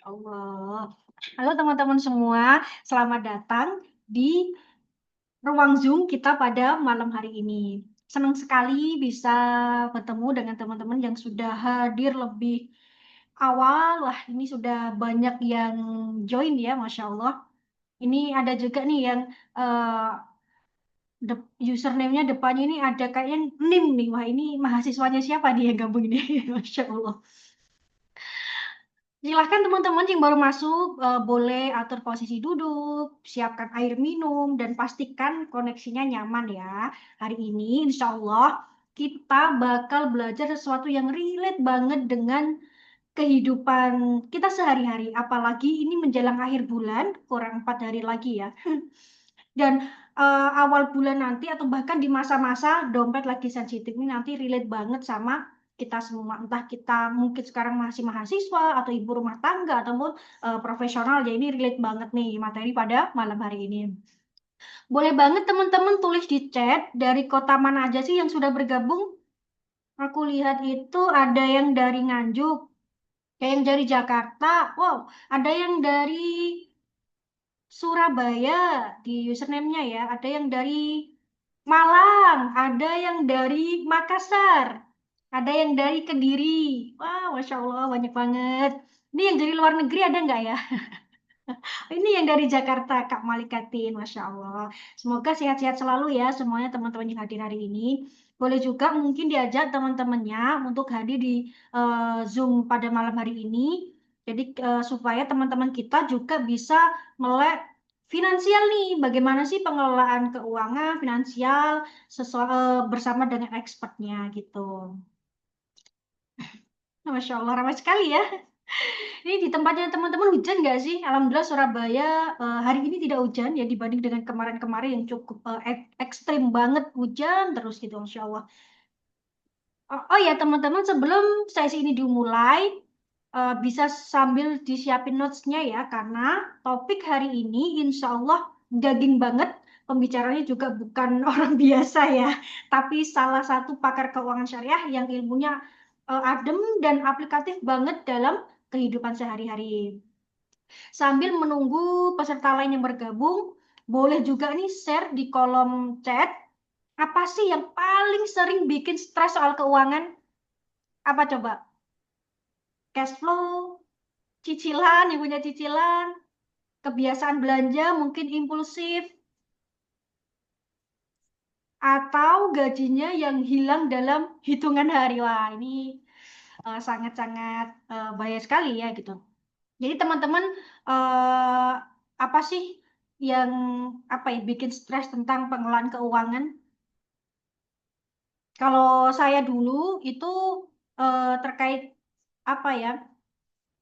Allah. Halo teman-teman semua, selamat datang di ruang Zoom kita pada malam hari ini. Senang sekali bisa bertemu dengan teman-teman yang sudah hadir lebih awal. Wah, ini sudah banyak yang join ya, Masya Allah. Ini ada juga nih yang eh, username-nya depannya ini ada kayaknya NIM nih. Wah, ini mahasiswanya siapa nih yang gabung ini? Masya Allah. Silahkan teman-teman yang baru masuk, boleh atur posisi duduk, siapkan air minum, dan pastikan koneksinya nyaman ya. Hari ini insya Allah kita bakal belajar sesuatu yang relate banget dengan kehidupan kita sehari-hari. Apalagi ini menjelang akhir bulan, kurang 4 hari lagi ya. Dan awal bulan nanti atau bahkan di masa-masa dompet lagi sensitif ini nanti relate banget sama kita semua. Entah kita mungkin sekarang masih mahasiswa atau ibu rumah tangga ataupun profesional. Ya ini relate banget nih materi pada malam hari ini. Boleh banget teman-teman tulis di chat dari kota mana aja sih yang sudah bergabung. Aku lihat itu ada yang dari Nganjuk, ada yang dari Jakarta, wow, ada yang dari Surabaya di username-nya ya. Ada yang dari Malang, ada yang dari Makassar, ada yang dari Kediri. Wah, Masya Allah, banyak banget. Ini yang dari luar negeri ada nggak ya? Ini yang dari Jakarta, Kak Malikatin, Masya Allah. Semoga sehat-sehat selalu ya semuanya teman-teman yang hadir hari ini. Boleh juga mungkin diajak teman-temannya untuk hadir di Zoom pada malam hari ini. Jadi supaya teman-teman kita juga bisa melek finansial nih. Bagaimana sih pengelolaan keuangan finansial bersama dengan expertnya gitu. Masya Allah, ramai sekali ya. Ini di tempatnya teman-teman hujan nggak sih? Alhamdulillah Surabaya hari ini tidak hujan ya dibanding dengan kemarin-kemarin yang cukup ekstrim banget hujan terus gitu, Insya Allah. Oh ya teman-teman sebelum sesi ini dimulai bisa sambil disiapin notes-nya ya karena topik hari ini Insya Allah daging banget. Pembicaranya juga bukan orang biasa ya, tapi salah satu pakar keuangan syariah yang ilmunya adem dan aplikatif banget dalam kehidupan sehari-hari. Sambil menunggu peserta lain yang bergabung, boleh juga nih share di kolom chat. Apa sih yang paling sering bikin stres soal keuangan? Apa coba? Cash flow, cicilan, yang punya cicilan, kebiasaan belanja mungkin impulsif, atau gajinya yang hilang dalam hitungan hari. Wah, ini sangat-sangat bahaya sekali ya gitu. Jadi teman-teman eh, apa sih yang apa ya bikin stres tentang pengelolaan keuangan? Kalau saya dulu itu terkait apa ya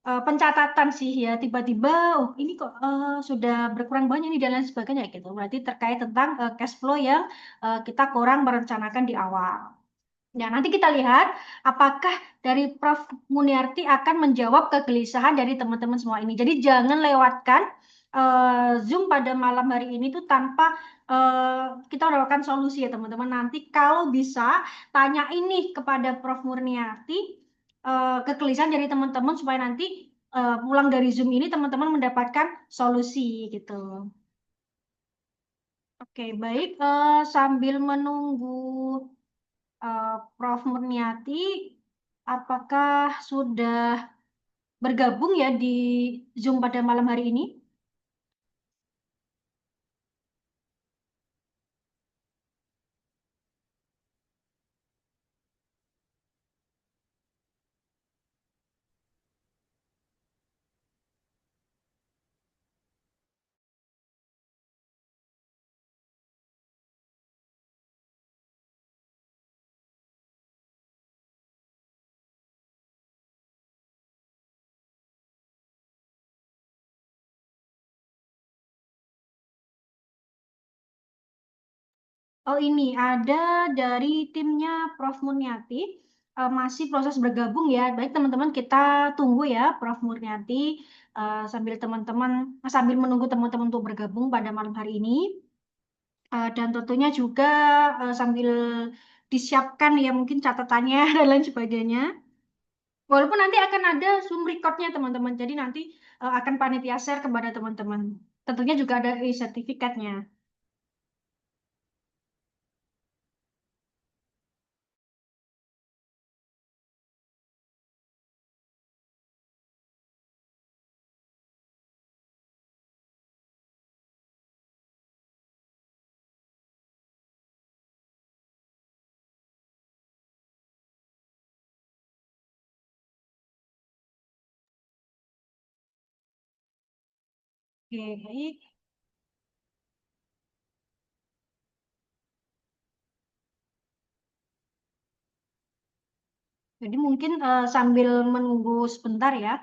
pencatatan sih ya tiba-tiba oh ini kok sudah berkurang banyak nih dan lain sebagainya gitu. Berarti terkait tentang cash flow yang kita kurang merencanakan di awal. Ya, nanti kita lihat apakah dari Prof. Muniarti akan menjawab kegelisahan dari teman-teman semua ini. Jadi jangan lewatkan Zoom pada malam hari ini tuh tanpa kita mendapatkan solusi ya teman-teman. Nanti kalau bisa tanya ini kepada Prof. Murniati kegelisahan dari teman-teman supaya nanti pulang dari Zoom ini teman-teman mendapatkan solusi gitu. Oke, baik. Sambil menunggu Prof. Murniati, apakah sudah bergabung ya di Zoom pada malam hari ini? Oh ini ada dari timnya Prof. Murniati, masih proses bergabung ya. Baik teman-teman kita tunggu ya Prof. Murniati sambil menunggu teman-teman untuk bergabung pada malam hari ini. Dan tentunya juga sambil disiapkan ya mungkin catatannya dan lain sebagainya. Walaupun nanti akan ada Zoom recordnya teman-teman. Jadi nanti akan panitia share kepada teman-teman. Tentunya juga ada sertifikatnya. Oke, baik. Jadi mungkin sambil menunggu sebentar ya,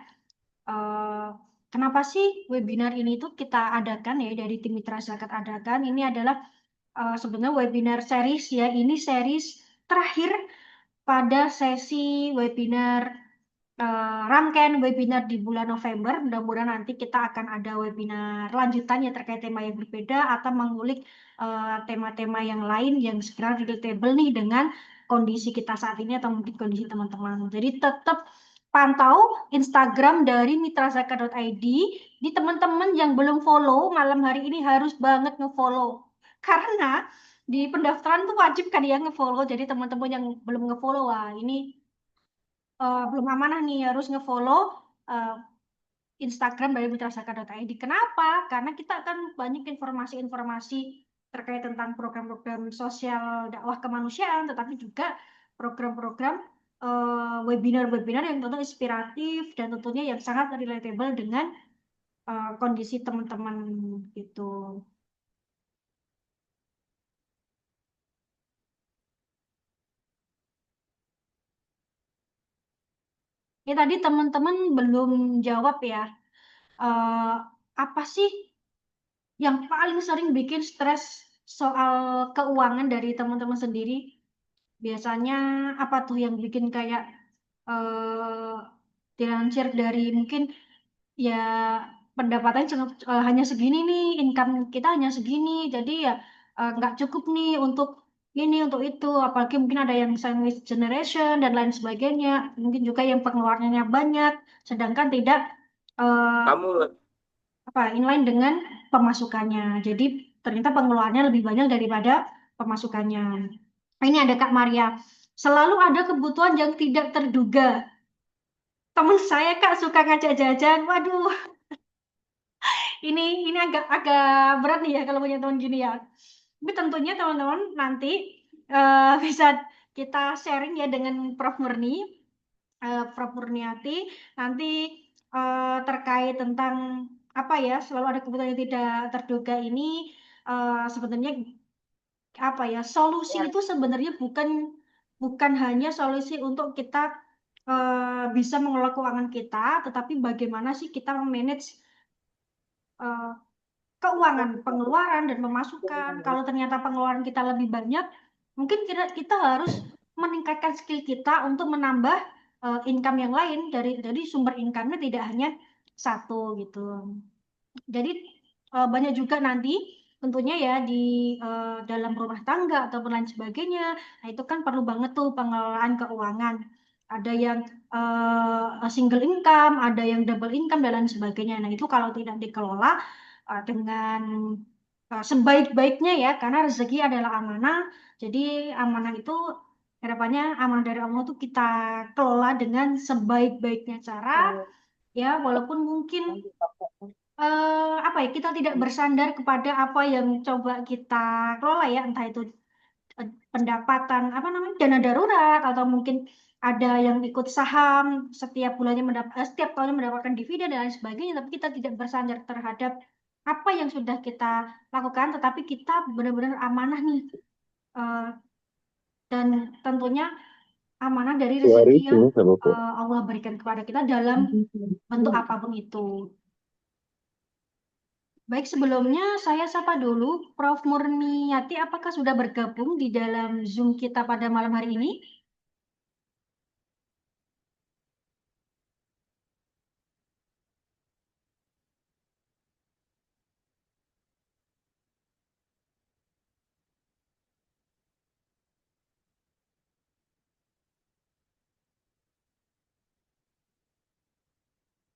eh, kenapa sih webinar ini tuh kita adakan ya dari tim Mitra Zakat adakan? Ini adalah sebenarnya webinar series ya. Ini series terakhir pada sesi webinar rangkaian webinar di bulan November. Mudah-mudahan nanti kita akan ada webinar lanjutannya terkait tema yang berbeda atau mengulik tema-tema yang lain yang sekarang relatable nih dengan kondisi kita saat ini atau mungkin kondisi teman-teman. Jadi tetap pantau Instagram dari mitrazaka.id. Di teman-teman yang belum follow malam hari ini harus banget ngefollow karena di pendaftaran tuh wajib kan ya ngefollow. Jadi teman-teman yang belum ngefollow, wah ini belum amanah nih harus ngefollow uh, Instagram dari mitrasaka.id. Kenapa? Karena kita akan banyak informasi-informasi terkait tentang program-program sosial dakwah kemanusiaan, tetapi juga program-program webinar-webinar yang tentu inspiratif dan tentunya yang sangat relatable dengan kondisi teman-teman gitu. Ya tadi teman-teman belum jawab ya. Eh, apa sih yang paling sering bikin stres soal keuangan dari teman-teman sendiri? Biasanya apa tuh yang bikin kayak eh dilansir dari mungkin ya pendapatan hanya segini nih, income kita hanya segini, jadi ya nggak cukup nih untuk ini untuk itu, apalagi mungkin ada yang sandwich generation dan lain sebagainya, mungkin juga yang pengeluarannya banyak, sedangkan tidak eh, Kamu apa inline dengan pemasukannya. Jadi ternyata pengeluarannya lebih banyak daripada pemasukannya. Ini ada Kak Maria. Selalu ada kebutuhan yang tidak terduga. Temen saya Kak suka ngajak jajan. Waduh, ini agak agak berat nih ya kalau punya teman gini ya. Tapi tentunya teman-teman nanti bisa kita sharing ya dengan Prof Murni, Prof Murniati nanti terkait tentang apa ya selalu ada kebutuhan yang tidak terduga ini sebenarnya apa ya solusi itu sebenarnya bukan bukan hanya solusi untuk kita bisa mengelola keuangan kita, tetapi bagaimana sih kita memanage eh, keuangan pengeluaran dan pemasukan. Kalau ternyata pengeluaran kita lebih banyak, mungkin kita harus meningkatkan skill kita untuk menambah income yang lain dari sumber income-nya tidak hanya satu gitu. Jadi banyak juga nanti tentunya ya di dalam rumah tangga ataupun lain sebagainya. Nah, itu kan perlu banget tuh pengelolaan keuangan. Ada yang single income, ada yang double income dan lain sebagainya. Nah, itu kalau tidak dikelola dengan sebaik-baiknya ya, karena rezeki adalah amanah. Jadi amanah itu harapannya amanah dari Allah tuh kita kelola dengan sebaik-baiknya cara ya, walaupun mungkin apa ya kita tidak bersandar kepada apa yang coba kita kelola ya entah itu pendapatan apa namanya dana darurat atau mungkin ada yang ikut saham setiap bulannya setiap tahunnya mendapatkan dividen dan lain sebagainya tapi kita tidak bersandar terhadap apa yang sudah kita lakukan tetapi kita benar-benar amanah nih eh, dan tentunya amanah dari rezeki yang Allah berikan kepada kita dalam bentuk apapun itu. Baik, sebelumnya saya sapa dulu Prof. Murniati, apakah sudah bergabung di dalam Zoom kita pada malam hari ini?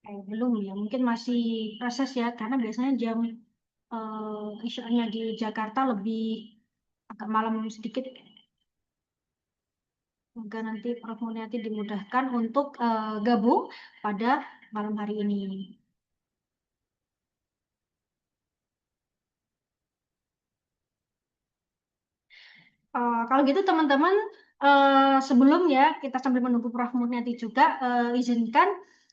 Belum ya, mungkin masih proses ya, karena biasanya jam isyaknya di Jakarta lebih agak malam sedikit. Semoga nanti Prof. Muniati dimudahkan untuk gabung pada malam hari ini. Kalau gitu teman-teman, sebelum ya kita sambil menunggu Prof. Muniati juga, izinkan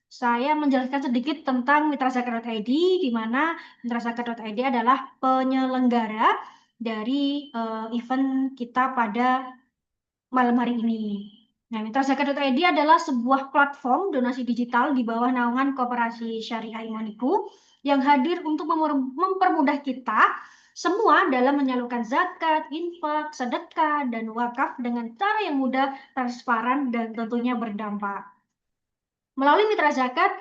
saya menjelaskan sedikit tentang mitrazakat.id, di mana mitrazakat.id adalah penyelenggara dari event kita pada malam hari ini. Nah, mitrazakat.id adalah sebuah platform donasi digital di bawah naungan Koperasi Syariah Imaniku yang hadir untuk mempermudah kita semua dalam menyalurkan zakat, infak, sedekah, dan wakaf dengan cara yang mudah, transparan, dan tentunya berdampak. Melalui Mitra Zakat,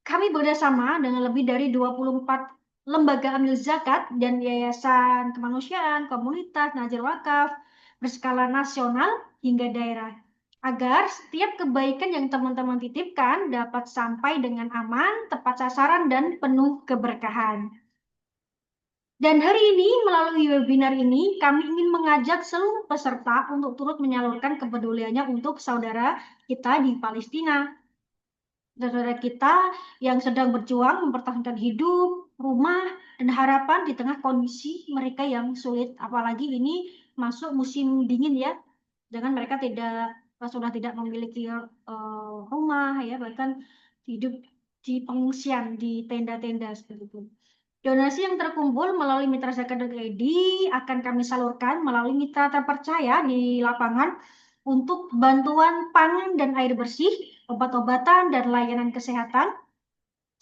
kami bekerjasama dengan lebih dari 24 lembaga amil zakat dan yayasan kemanusiaan, komunitas, nazir wakaf, berskala nasional hingga daerah. Agar setiap kebaikan yang teman-teman titipkan dapat sampai dengan aman, tepat sasaran, dan penuh keberkahan. Dan hari ini, melalui webinar ini, kami ingin mengajak seluruh peserta untuk turut menyalurkan kepeduliannya untuk saudara kita di Palestina. Saudara kita yang sedang berjuang mempertahankan hidup, rumah, dan harapan di tengah kondisi mereka yang sulit. Apalagi ini masuk musim dingin ya, dengan mereka sudah tidak memiliki rumah ya, bahkan hidup di pengungsian di tenda-tenda seperti itu. Donasi yang terkumpul melalui Mitra Zakat.id akan kami salurkan melalui mitra terpercaya di lapangan untuk bantuan pangan dan air bersih, obat-obatan dan layanan kesehatan,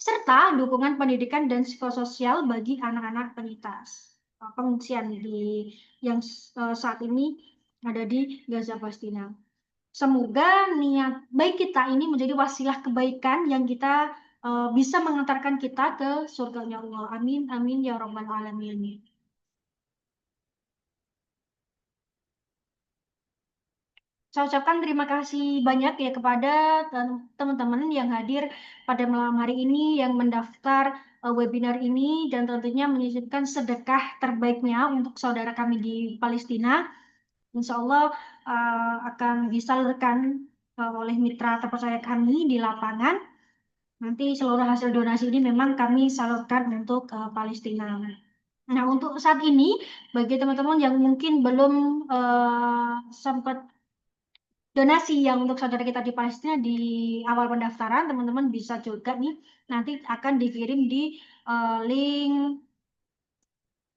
serta dukungan pendidikan dan psikososial bagi anak-anak penyintas pengungsian yang saat ini ada di Gaza Palestina. Semoga niat baik kita ini menjadi wasilah kebaikan yang kita bisa mengantarkan kita ke surganya Allah. Amin, amin ya rabbal alamin. Saya ucapkan terima kasih banyak ya kepada teman-teman yang hadir pada malam hari ini, yang mendaftar webinar ini, dan tentunya menyisipkan sedekah terbaiknya untuk saudara kami di Palestina. Insya Allah akan disalurkan oleh mitra terpercaya kami di lapangan. Nanti seluruh hasil donasi ini memang kami salurkan untuk Palestina. Nah, untuk saat ini, bagi teman-teman yang mungkin belum sempat donasi yang untuk saudara kita di Palestina di awal pendaftaran, teman-teman bisa juga nih nanti akan dikirim di link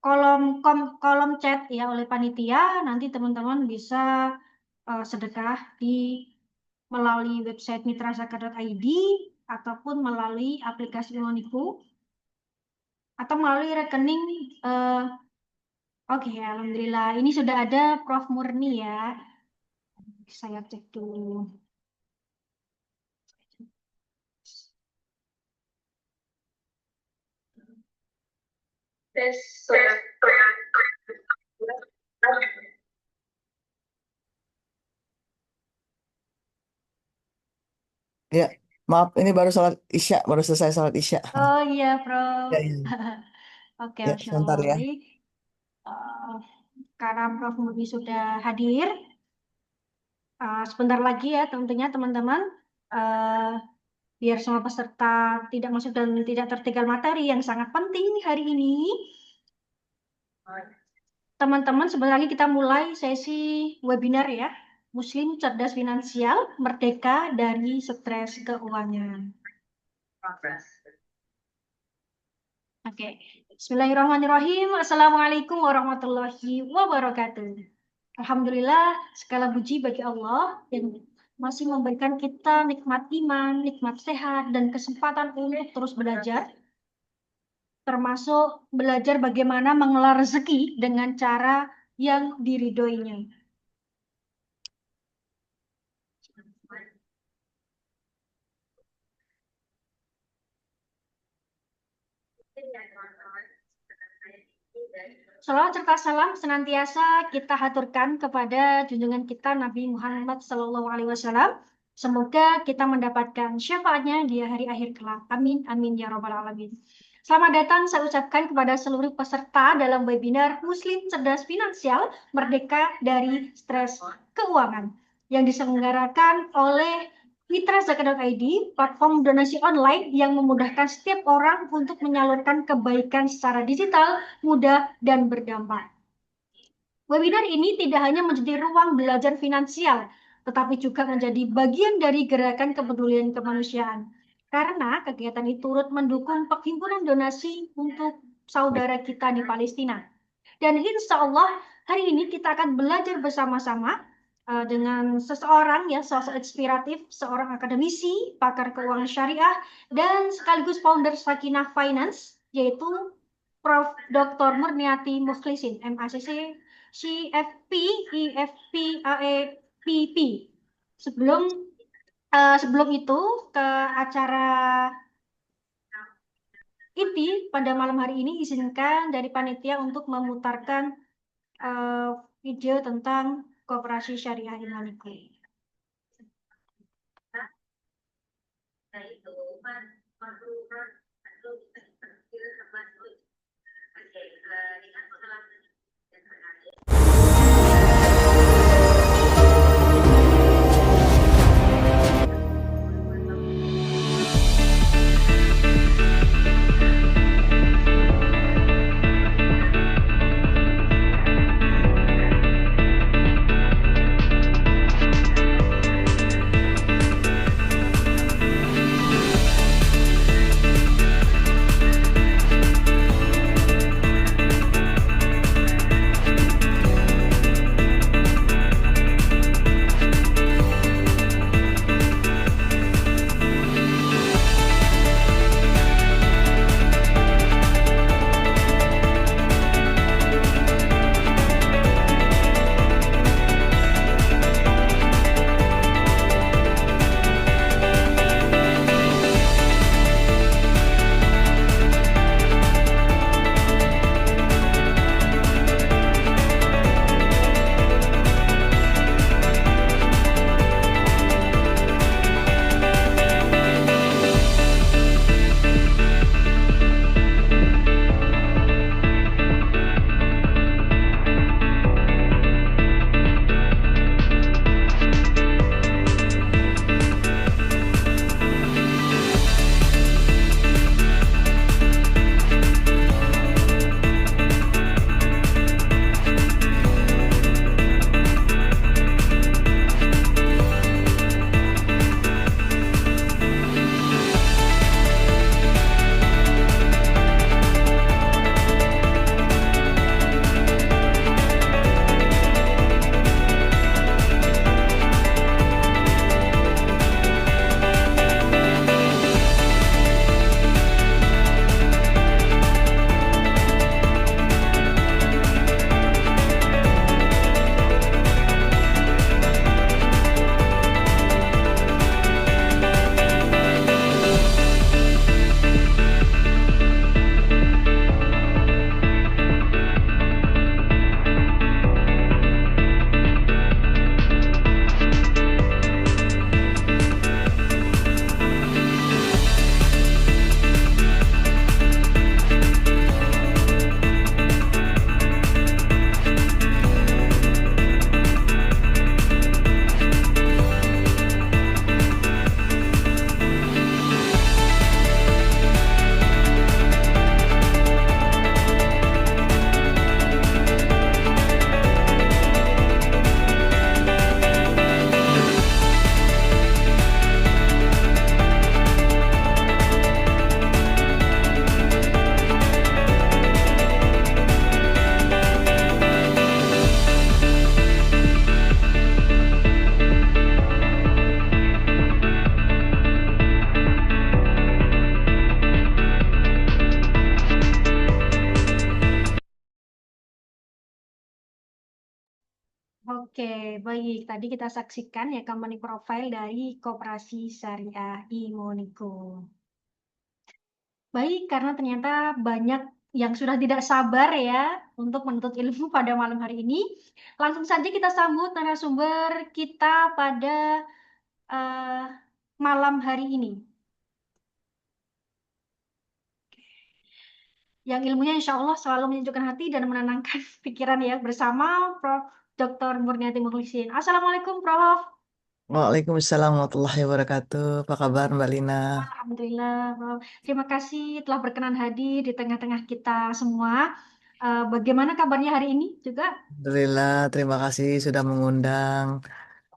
kolom chat ya oleh panitia. Nanti teman-teman bisa sedekah melalui website mitrazakat.id ataupun melalui aplikasi Imaniku atau melalui rekening. Oke, alhamdulillah ini sudah ada Prof Murni ya. Saya cek dulu. Ya, maaf, ini baru sholat Isya, baru selesai sholat Isya. Oh iya, Prof. Ya, ya, Oke, ya, Masya Allah. sebentar ya. Baik. Eh, karena Prof Murni sudah hadir, sebentar lagi ya tentunya teman-teman, eh, biar semua peserta tidak masuk dan tidak tertinggal materi yang sangat penting hari ini. Teman-teman, sebentar lagi kita mulai sesi webinar ya. Muslim Cerdas Finansial, Merdeka dari Stres Keuangan. Oke. Bismillahirrahmanirrahim. Assalamualaikum warahmatullahi wabarakatuh. Alhamdulillah, segala puji bagi Allah yang masih memberikan kita nikmat iman, nikmat sehat, dan kesempatan untuk terus belajar, termasuk belajar bagaimana mengelola rezeki dengan cara yang diridhoinya. Salawat serta salam senantiasa kita haturkan kepada junjungan kita Nabi Muhammad SAW, Semoga kita mendapatkan syafaatnya di hari akhir kelak. Amin, amin ya robbal alamin. Selamat datang saya ucapkan kepada seluruh peserta dalam webinar Muslim Cerdas Finansial Merdeka dari Stres Keuangan yang diselenggarakan oleh Mitra Zakat.id, platform donasi online yang memudahkan setiap orang untuk menyalurkan kebaikan secara digital, mudah, dan berdampak. Webinar ini tidak hanya menjadi ruang belajar finansial, tetapi juga menjadi bagian dari gerakan kepedulian kemanusiaan. Karena kegiatan ini turut mendukung perhimpunan donasi untuk saudara kita di Palestina. Dan insya Allah hari ini kita akan belajar bersama-sama dengan seseorang ya, sosok inspiratif, seorang akademisi, pakar keuangan syariah, dan sekaligus founder Sakinah Finance, yaitu Prof. Dr. Murniati Mukhlisin, MACC, CFP, IFP, AEPP. Sebelum itu ke acara inti pada malam hari ini izinkan dari panitia untuk memutarkan video tentang Koperasi Syariah Imaniku. Oke, baik. Tadi kita saksikan ya company profile dari Koperasi Syariah Imoniko. Baik, karena ternyata banyak yang sudah tidak sabar ya untuk menuntut ilmu pada malam hari ini. Langsung saja kita sambut narasumber kita pada eh, malam hari ini. Yang ilmunya insya Allah selalu menyejukkan hati dan menenangkan pikiran ya bersama Prof. Dr. Murniati Mukhlisin. Assalamualaikum Prof. Waalaikumsalam warahmatullahi wabarakatuh. Apa kabar Mbak Lina? Alhamdulillah Prof. Terima kasih telah berkenan hadir di tengah-tengah kita semua. Bagaimana kabarnya hari ini juga? Alhamdulillah, terima kasih sudah mengundang.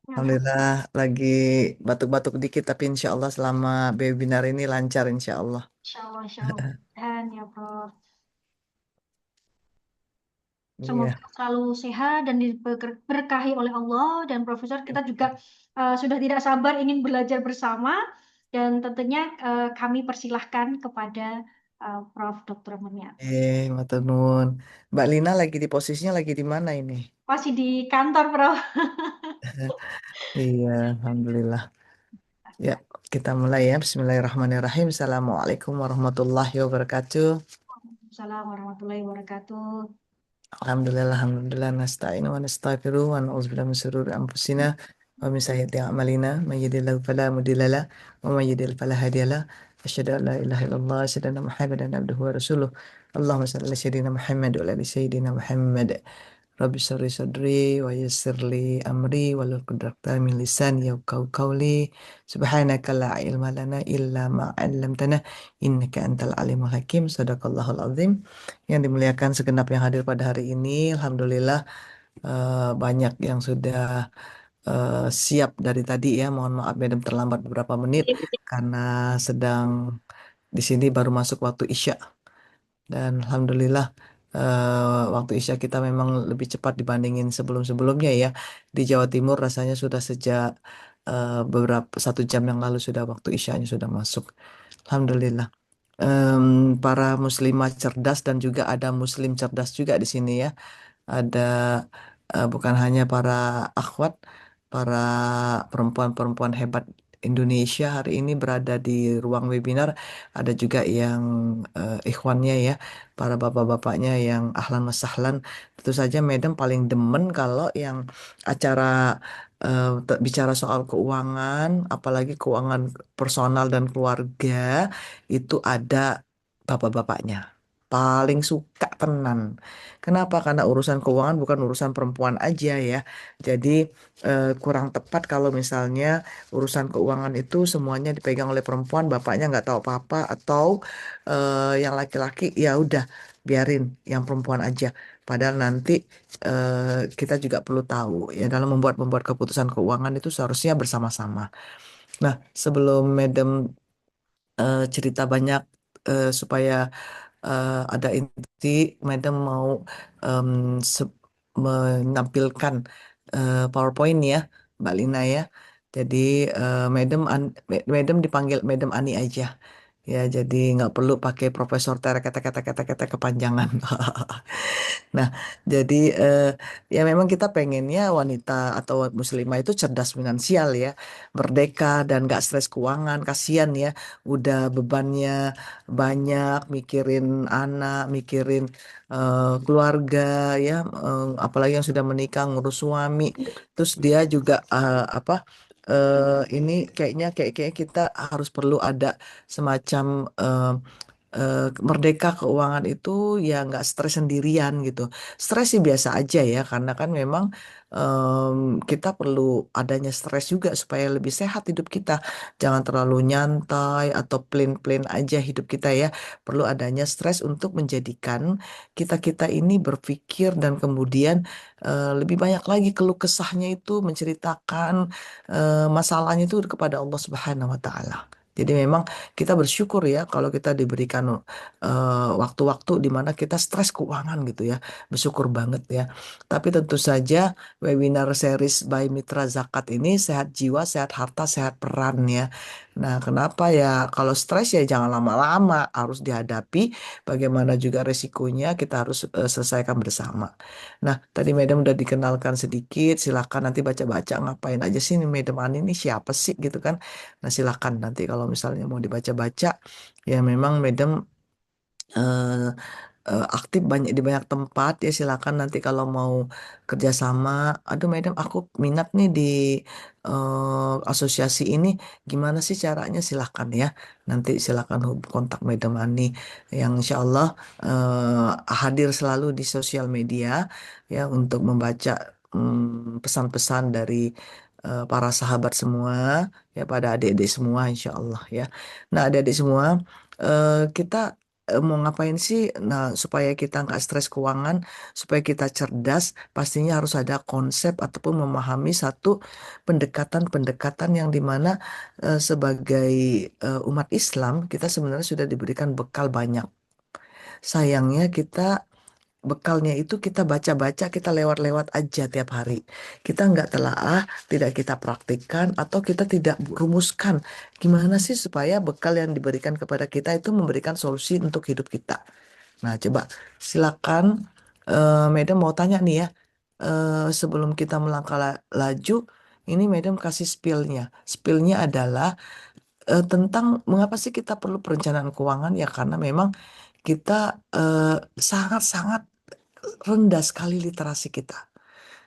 Alhamdulillah, Alhamdulillah lagi batuk-batuk dikit, tapi insya Allah selama webinar ini lancar insya Allah. Insya Allah. Dan ya Prof. Semoga Iya. selalu sehat dan diberkahi oleh Allah dan Profesor kita juga sudah tidak sabar ingin belajar bersama dan tentunya kami persilahkan kepada Prof. Dr. Muniati. Matur nuwun. Mbak Lina lagi di posisinya lagi di mana ini? Masih di kantor Prof. Iya, Alhamdulillah. Ya, kita mulai ya. Bismillahirrahmanirrahim. Assalamualaikum warahmatullahi wabarakatuh. Assalamualaikum warahmatullahi wabarakatuh. Alhamdulillah, alhamdulillah, nasta'inu wa nastaghfiru wa na'udzubillahi min syururi anfusina wa min sayyiati a'malina may yahdihillahu fala mudilla lahu wa may yudlil fala hadiya lahu asyhadu an la ilaha illallah wa asyhadu anna muhammadan abduhu wa rasuluh. Allahumma shalli ala sayyidina Muhammad wa ala ali sayyidina Muhammad. Rabbi syrri sadri wa yassirli amri wa lul qudrata min lisani yafqahu qawli. Subhanaka la ilma lana illa ma 'allamtana innaka antal alimul hakim. Sadaqallahul azim. Yang dimuliakan segenap yang hadir pada hari ini, Alhamdulillah banyak yang sudah siap dari tadi ya. Mohon maaf Madam terlambat beberapa menit karena sedang di sini baru masuk waktu Isya dan Alhamdulillah waktu Isya kita memang lebih cepat dibandingin sebelum-sebelumnya ya. Di Jawa Timur rasanya sudah sejak beberapa 1 jam yang lalu sudah waktu Isyanya sudah masuk. Alhamdulillah. Em, para muslimah cerdas dan juga ada muslim cerdas juga di sini ya. Ada bukan hanya para akhwat, para perempuan-perempuan hebat Indonesia hari ini berada di ruang webinar. Ada juga yang ikhwannya ya, para bapak-bapaknya yang ahlan wa sahlan. Tentu saja Madam paling demen kalau yang acara bicara soal keuangan, apalagi keuangan personal dan keluarga, itu ada bapak-bapaknya. Paling suka tenan. Kenapa? Karena urusan keuangan bukan urusan perempuan aja ya. Jadi kurang tepat kalau misalnya urusan keuangan itu semuanya dipegang oleh perempuan, bapaknya nggak tahu apa-apa, atau yang laki-laki ya udah biarin yang perempuan aja. Padahal nanti kita juga perlu tahu ya dalam membuat keputusan keuangan itu seharusnya bersama-sama. Nah, sebelum Madam cerita banyak supaya ada inti, Madam mau em, se- menampilkan PowerPoint ya, Mbak Lina ya. Jadi Madam dipanggil Madam Ani aja. Ya, jadi nggak perlu pakai Profesor Tere kata-kata kepanjangan. Nah, jadi ya memang kita pengennya wanita atau muslimah itu cerdas finansial ya, merdeka dan gak stres keuangan. Kasihan ya, udah bebannya banyak, mikirin anak, mikirin keluarga ya, apalagi yang sudah menikah ngurus suami. Terus dia juga ini kayak kita harus perlu ada semacam merdeka keuangan itu ya nggak stres sendirian gitu. Stres sih biasa aja ya karena kan memang kita perlu adanya stres juga supaya lebih sehat hidup kita. Jangan terlalu nyantai atau plain-plain aja hidup kita ya. Perlu adanya stres untuk menjadikan kita-kita ini berpikir dan kemudian lebih banyak lagi keluh kesahnya itu menceritakan masalahnya itu kepada Allah Subhanahu wa taala. Jadi memang kita bersyukur ya kalau kita diberikan waktu-waktu di mana kita stres keuangan gitu ya. Bersyukur banget ya. Tapi tentu saja webinar series by Mitra Zakat ini sehat jiwa, sehat harta, sehat peran ya. Nah, kenapa ya kalau stres ya jangan lama-lama, harus dihadapi. Bagaimana juga resikonya kita harus selesaikan bersama. Nah, tadi Madam udah dikenalkan sedikit, silakan nanti baca-baca ngapain aja sih nih Madam Ani ini siapa sih gitu kan. Nah, silakan nanti kalau misalnya mau dibaca-baca, ya memang Madam eh, aktif banyak di banyak tempat ya silakan nanti kalau mau kerjasama. Aduh, madam, aku minat nih di asosiasi ini. Gimana sih caranya? Silakan ya. Nanti silakan kontak Madam Ani yang insya Allah hadir selalu di sosial media ya untuk membaca pesan-pesan dari para sahabat semua ya pada adik-adik semua insya Allah ya. Nah, adik-adik semua, kita mau ngapain sih? Nah, supaya kita nggak stres keuangan, supaya kita cerdas, pastinya harus ada konsep ataupun memahami satu pendekatan-pendekatan yang dimana sebagai umat Islam kita sebenarnya sudah diberikan bekal banyak. Sayangnya kita bekalnya itu kita baca-baca, kita lewat-lewat aja tiap hari. Kita nggak telaah, tidak kita praktikkan, atau kita tidak rumuskan gimana sih supaya bekal yang diberikan kepada kita itu memberikan solusi untuk hidup kita. Nah, coba silakan, Madam mau tanya nih ya, sebelum kita melangkah laju, ini Madam kasih spillnya. Spillnya adalah tentang mengapa sih kita perlu perencanaan keuangan ya karena memang kita eh, sangat-sangat rendah sekali literasi kita.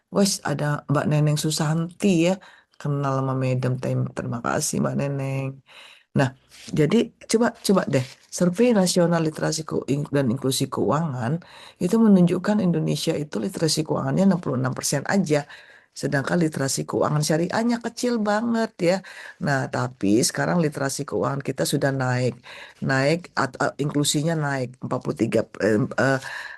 Wes ada Mbak Neneng Susanti ya, kenal sama Madam. Terima kasih Mbak Neneng. Nah, jadi coba coba deh, survei nasional literasi dan inklusi keuangan itu menunjukkan Indonesia itu literasi keuangannya 66% aja. Sedangkan literasi keuangan syariahnya kecil banget ya. Nah, tapi sekarang literasi keuangan kita sudah naik. Naik inklusinya naik 43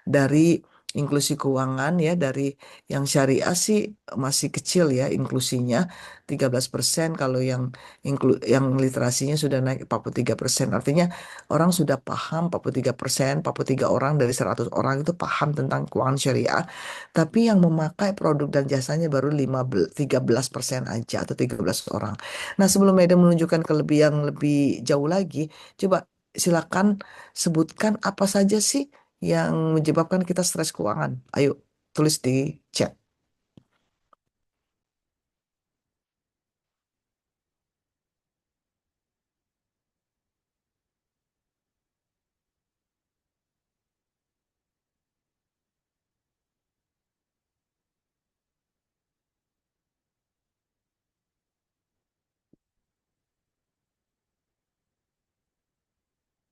dari inklusi keuangan ya dari yang syariah sih masih kecil ya inklusinya 13%, kalau yang literasinya sudah naik 43%. Artinya orang sudah paham 43%, 43 orang dari 100 orang itu paham tentang keuangan syariah. Tapi yang memakai produk dan jasanya baru 13% aja atau 13 orang. Nah, sebelum Medan menunjukkan kelebihan yang lebih jauh lagi, coba silakan sebutkan apa saja sih yang menyebabkan kita stres keuangan. Ayo, tulis di chat.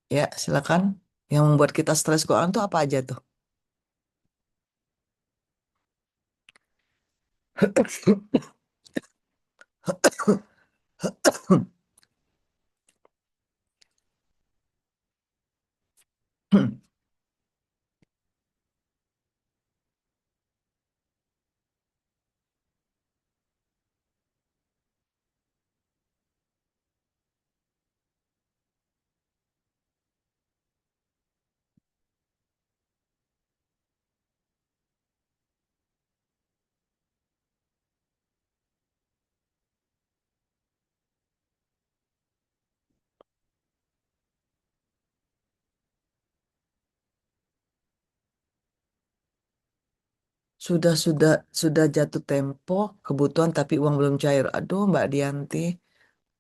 Ya, silakan. Yang membuat kita stres keuangan tuh apa aja tuh? Sudah jatuh tempo, kebutuhan tapi uang belum cair. Aduh, Mbak Dianti,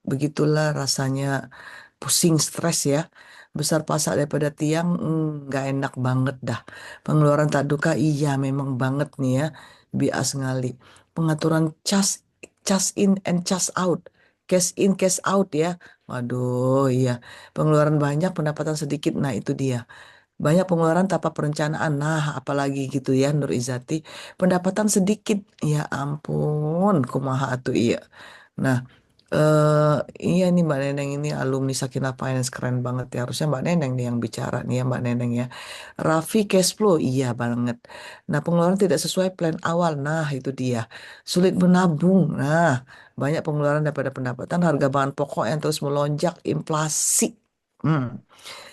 begitulah rasanya pusing stres ya. Besar pasak daripada tiang, nggak enak banget dah. Pengeluaran tak duka, iya memang banget nih ya. Bias ngali. Pengaturan cas in and cas out. Cash in, cash out ya. Waduh, iya. Pengeluaran banyak, pendapatan sedikit. Nah, itu dia. Banyak pengeluaran tanpa perencanaan. Nah, apalagi gitu ya, Nur Izati. Pendapatan sedikit. Ya ampun, kumaha tuh iya. Nah, eh iya nih Mbak Neneng ini alumni Sakinah Finance keren banget ya. Harusnya Mbak Neneng nih yang bicara nih ya Mbak Neneng ya. Raffi cash flow, iya banget. Nah, pengeluaran tidak sesuai plan awal. Nah, itu dia. Sulit menabung. Nah, banyak pengeluaran daripada pendapatan. Harga bahan pokok yang terus melonjak, inflasi. Hmm.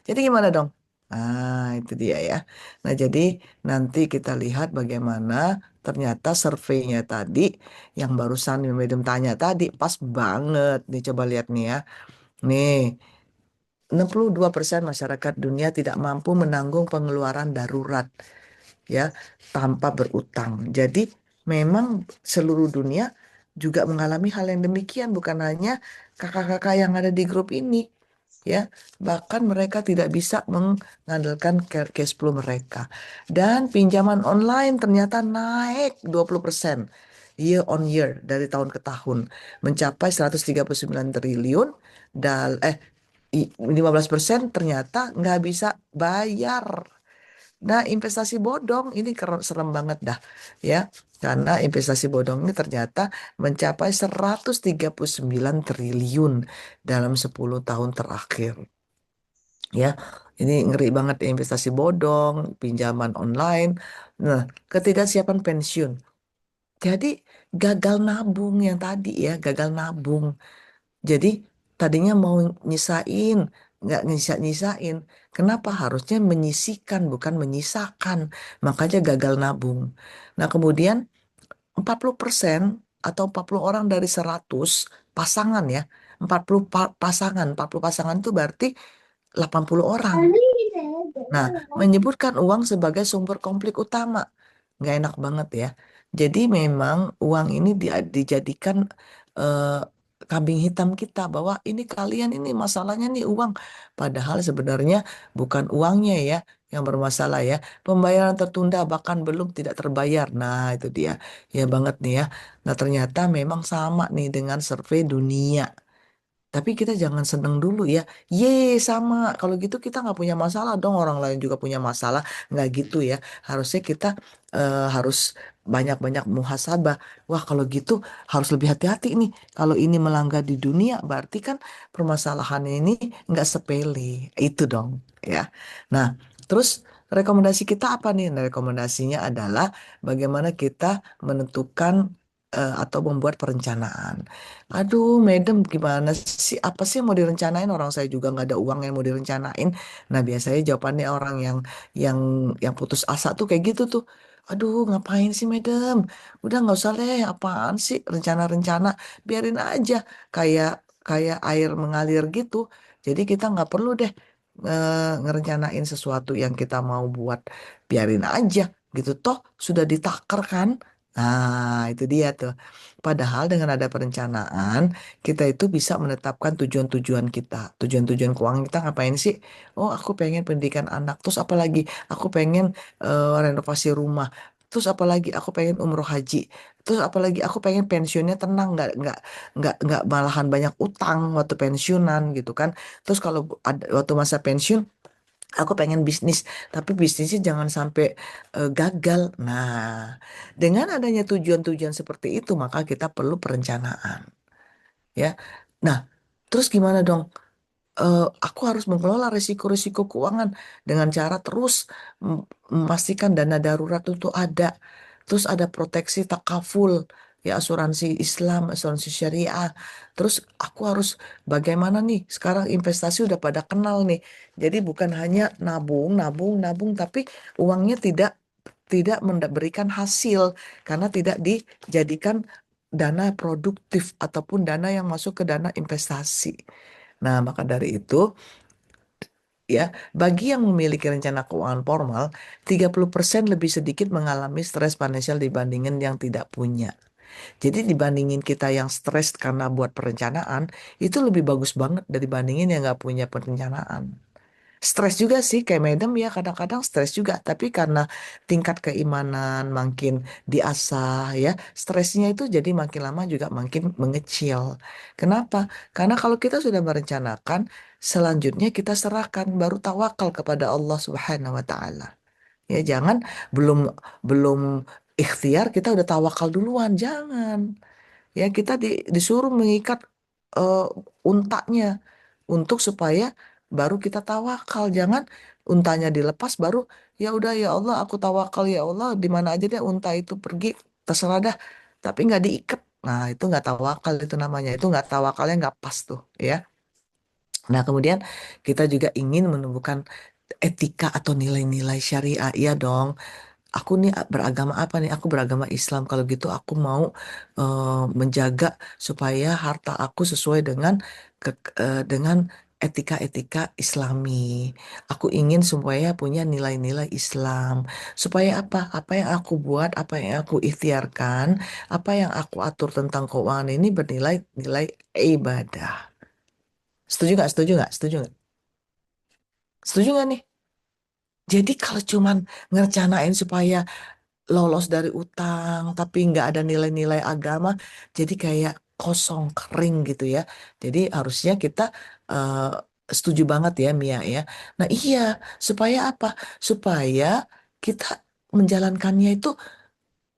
Jadi gimana dong? Nah, itu dia ya. Nah, jadi nanti kita lihat bagaimana ternyata surveinya tadi yang barusan Medem tanya tadi pas banget. Nih coba lihat nih ya. Nih, 62% masyarakat dunia tidak mampu menanggung pengeluaran darurat ya tanpa berutang. Jadi memang seluruh dunia juga mengalami hal yang demikian, bukan hanya kakak-kakak yang ada di grup ini. ya. Bahkan mereka tidak bisa mengandalkan cash flow mereka. Dan pinjaman online ternyata naik 20% year on year dari tahun ke tahun mencapai 139 triliun dan 15% ternyata nggak bisa bayar. Nah, investasi bodong ini serem banget dah ya. Karena investasi bodong ini ternyata mencapai 139 triliun dalam 10 tahun terakhir. Ya, ini ngeri banget ya, investasi bodong, pinjaman online. Nah, ketidaksiapan pensiun. Jadi gagal nabung yang tadi ya, gagal nabung. Jadi tadinya mau nyisain, nggak nyisa-nyisain. Kenapa? Harusnya menyisihkan, bukan menyisakan. Makanya gagal nabung. Nah, kemudian 40% atau 40 orang dari 100 pasangan ya. 40 pasangan, 40 pasangan itu berarti 80 orang. Nah, menyebutkan uang sebagai sumber konflik utama. Nggak enak banget ya. Jadi memang uang ini dijadikan eh, kambing hitam kita bahwa ini kalian ini masalahnya nih uang. Padahal sebenarnya bukan uangnya ya yang bermasalah ya. Pembayaran tertunda bahkan belum tidak terbayar. Nah, itu dia. Ya banget nih ya. Nah, ternyata memang sama nih dengan survei dunia. Tapi kita jangan seneng dulu ya. Ye, sama. Kalau gitu kita nggak punya masalah dong. Orang lain juga punya masalah. Nggak gitu ya. Harusnya kita harus banyak-banyak muhasabah. Wah, kalau gitu harus lebih hati-hati nih. Kalau ini melanggar di dunia, berarti kan permasalahan ini nggak sepele. Itu dong, ya. Nah, terus rekomendasi kita apa nih? Nah, rekomendasinya adalah bagaimana kita menentukan atau membuat perencanaan. Aduh, madam, gimana sih? Apa sih yang mau direncanain? Orang saya juga nggak ada uang yang mau direncanain. Nah, biasanya jawabannya orang yang yang putus asa tuh kayak gitu tuh. Aduh, ngapain sih, madam? Udah nggak usah deh. Apaan sih rencana-rencana? Biarin aja kayak kayak air mengalir gitu. Jadi kita nggak perlu deh ngerencanain sesuatu yang kita mau buat. Biarin aja gitu. Toh sudah ditakar kan? Nah, itu dia tuh. Padahal dengan ada perencanaan, kita itu bisa menetapkan tujuan-tujuan kita. Tujuan-tujuan keuangan kita ngapain sih? Oh, aku pengen pendidikan anak. Terus apa lagi? Aku pengen renovasi rumah. Terus apa lagi? Aku pengen umroh haji. Terus apa lagi? Aku pengen pensiunnya tenang, nggak malahan banyak utang waktu pensiunan gitu kan. Terus kalau ada waktu masa pensiun, aku pengen bisnis, tapi bisnisnya jangan sampai gagal. Nah, dengan adanya tujuan-tujuan seperti itu, maka kita perlu perencanaan, ya. Nah, terus gimana dong? Aku harus mengelola risiko-risiko keuangan dengan cara terus memastikan dana darurat itu ada. Terus ada proteksi takaful, ya asuransi Islam, asuransi syariah. Terus aku harus bagaimana nih? Sekarang investasi udah pada kenal nih. Jadi bukan hanya nabung, nabung, nabung, tapi uangnya tidak memberikan hasil karena tidak dijadikan dana produktif ataupun dana yang masuk ke dana investasi. Nah, maka dari itu, ya, bagi yang memiliki rencana keuangan formal, 30% lebih sedikit mengalami stres finansial dibandingin yang tidak punya. Jadi dibandingin kita yang stres karena buat perencanaan, itu lebih bagus banget dibandingin yang nggak punya perencanaan. Stres juga sih, kayak Madam ya kadang-kadang stres juga, tapi karena tingkat keimanan makin diasah ya, stresnya itu jadi makin lama juga makin mengecil. Kenapa? Karena kalau kita sudah merencanakan, selanjutnya kita serahkan, baru tawakal kepada Allah Subhanahu wa Ta'ala. Ya, jangan belum belum ikhtiar kita udah tawakal duluan, jangan. Ya, kita disuruh mengikat eh, untanya untuk supaya baru kita tawakal. Jangan untanya dilepas baru ya udah ya Allah aku tawakal ya Allah di mana aja deh unta itu pergi terserah dah. Tapi nggak diikat. Nah, itu nggak tawakal itu namanya. Itu nggak tawakalnya nggak pas tuh ya. Nah, kemudian kita juga ingin menumbuhkan etika atau nilai-nilai syariah. Iya dong, aku nih beragama apa nih? Aku beragama Islam. Kalau gitu aku mau eh, menjaga supaya harta aku sesuai dengan dengan etika-etika Islami. Aku ingin supaya punya nilai-nilai Islam. Supaya apa? Apa yang aku buat, apa yang aku ikhtiarkan, apa yang aku atur tentang keuangan ini bernilai nilai ibadah. Setuju nggak? Setuju nggak? Setuju nggak? Setuju nggak nih? Jadi kalau cuman ngerencanain supaya lolos dari utang, tapi nggak ada nilai-nilai agama, jadi kayak kosong, kering gitu ya. Jadi harusnya kita eh, setuju banget ya Mia ya. Nah iya, supaya apa? Supaya kita menjalankannya itu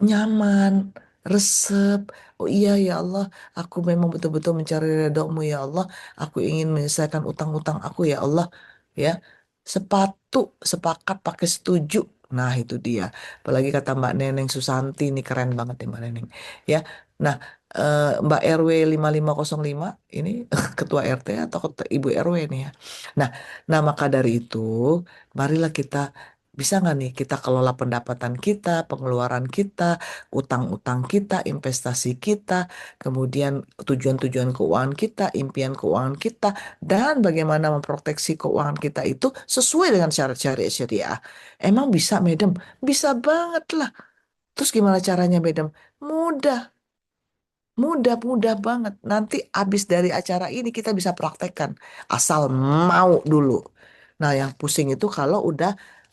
nyaman, resep. Oh iya ya Allah, aku memang betul-betul mencari ridho-Mu ya Allah. Aku ingin menyelesaikan utang-utang aku ya Allah. Ya, sepatu sepakat pakai setuju. Nah itu dia. Apalagi kata Mbak Neneng Susanti ini keren banget ya Mbak Neneng. Ya, nah Mbak RW 5505 ini ketua RT atau Ibu RW nih ya. Nah, nah maka dari itu, marilah kita bisa nggak nih kita kelola pendapatan kita, pengeluaran kita, utang-utang kita, investasi kita, kemudian tujuan-tujuan keuangan kita, impian keuangan kita, dan bagaimana memproteksi keuangan kita itu sesuai dengan syarat syariah syariah. Emang bisa, Madam? Bisa banget lah. Terus gimana caranya, Madam? Mudah. Mudah, mudah banget. Nanti abis dari acara ini kita bisa praktekkan. Asal mau dulu. Nah, yang pusing itu kalau udah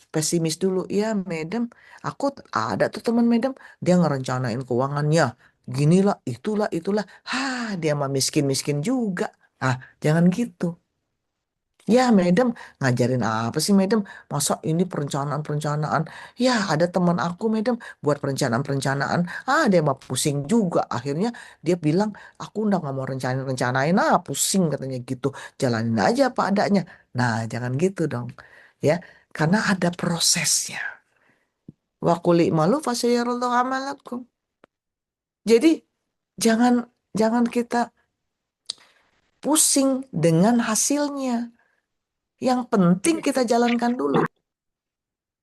pesimis dulu. Ya, madam, aku ada tuh teman madam, dia ngerencanain keuangannya. Ginilah, itulah, itulah. Dia mah miskin-miskin juga. Ah, jangan gitu. Ya, madam, ngajarin apa sih, madam? Masa ini perencanaan-perencanaan? Ya, ada teman aku, madam, buat perencanaan-perencanaan. Dia mah pusing juga. Akhirnya dia bilang, aku udah nggak mau rencanain-rencanain. Pusing katanya gitu. Jalanin aja apa adanya. Nah, jangan gitu dong. Ya, karena ada prosesnya. Wa qul i'malu fasayyarallahu amalakum. Jadi, jangan jangan kita pusing dengan hasilnya. Yang penting kita jalankan dulu.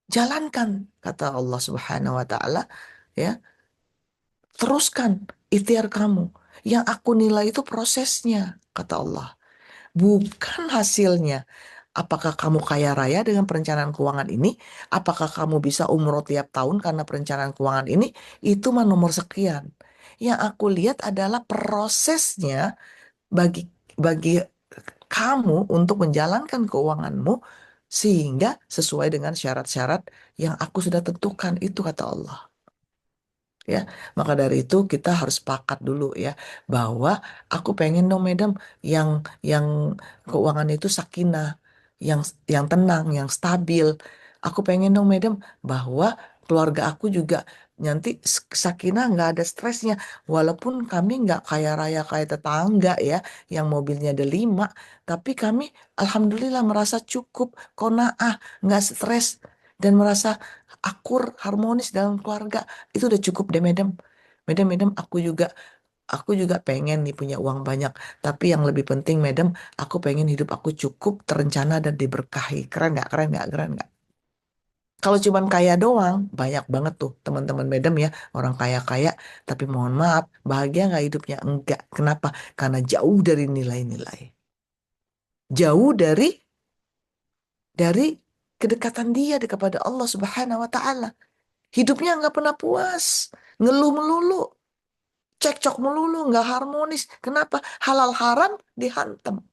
Jalankan, kata Allah Subhanahu wa Ta'ala, ya, teruskan ikhtiar kamu. Yang aku nilai itu prosesnya, kata Allah, bukan hasilnya. Apakah kamu kaya raya dengan perencanaan keuangan ini? Apakah kamu bisa umroh tiap tahun karena perencanaan keuangan ini? Itu mah nomor sekian. Yang aku lihat adalah prosesnya bagi bagi kamu untuk menjalankan keuanganmu sehingga sesuai dengan syarat-syarat yang aku sudah tentukan itu kata Allah. Ya, maka dari itu kita harus sepakat dulu ya bahwa aku pengen dong, Madam, yang yang keuangan itu sakinah, yang yang tenang, yang stabil. Aku pengen dong, Madam, bahwa keluarga aku juga nanti sakinah, nggak ada stresnya, walaupun kami nggak kaya raya kayak tetangga ya, yang mobilnya ada 5, tapi kami alhamdulillah merasa cukup, qanaah, nggak stres dan merasa akur, harmonis dalam keluarga. Itu udah cukup deh, Madam. Madam, Madam, aku juga pengen nih punya uang banyak. Tapi yang lebih penting, Madam, aku pengen hidup aku cukup, terencana dan diberkahi. Keren nggak? Keren nggak? Keren nggak? Kalau cuman kaya doang, banyak banget tuh teman-teman Madam ya, orang kaya-kaya. Tapi mohon maaf, bahagia nggak hidupnya? Enggak. Kenapa? Karena jauh dari nilai-nilai. Jauh dari kedekatan dia kepada Allah Subhanahu wa Ta'ala. Hidupnya nggak pernah puas, ngeluh melulu, cekcok melulu, nggak harmonis. Kenapa? Halal haram dihantam.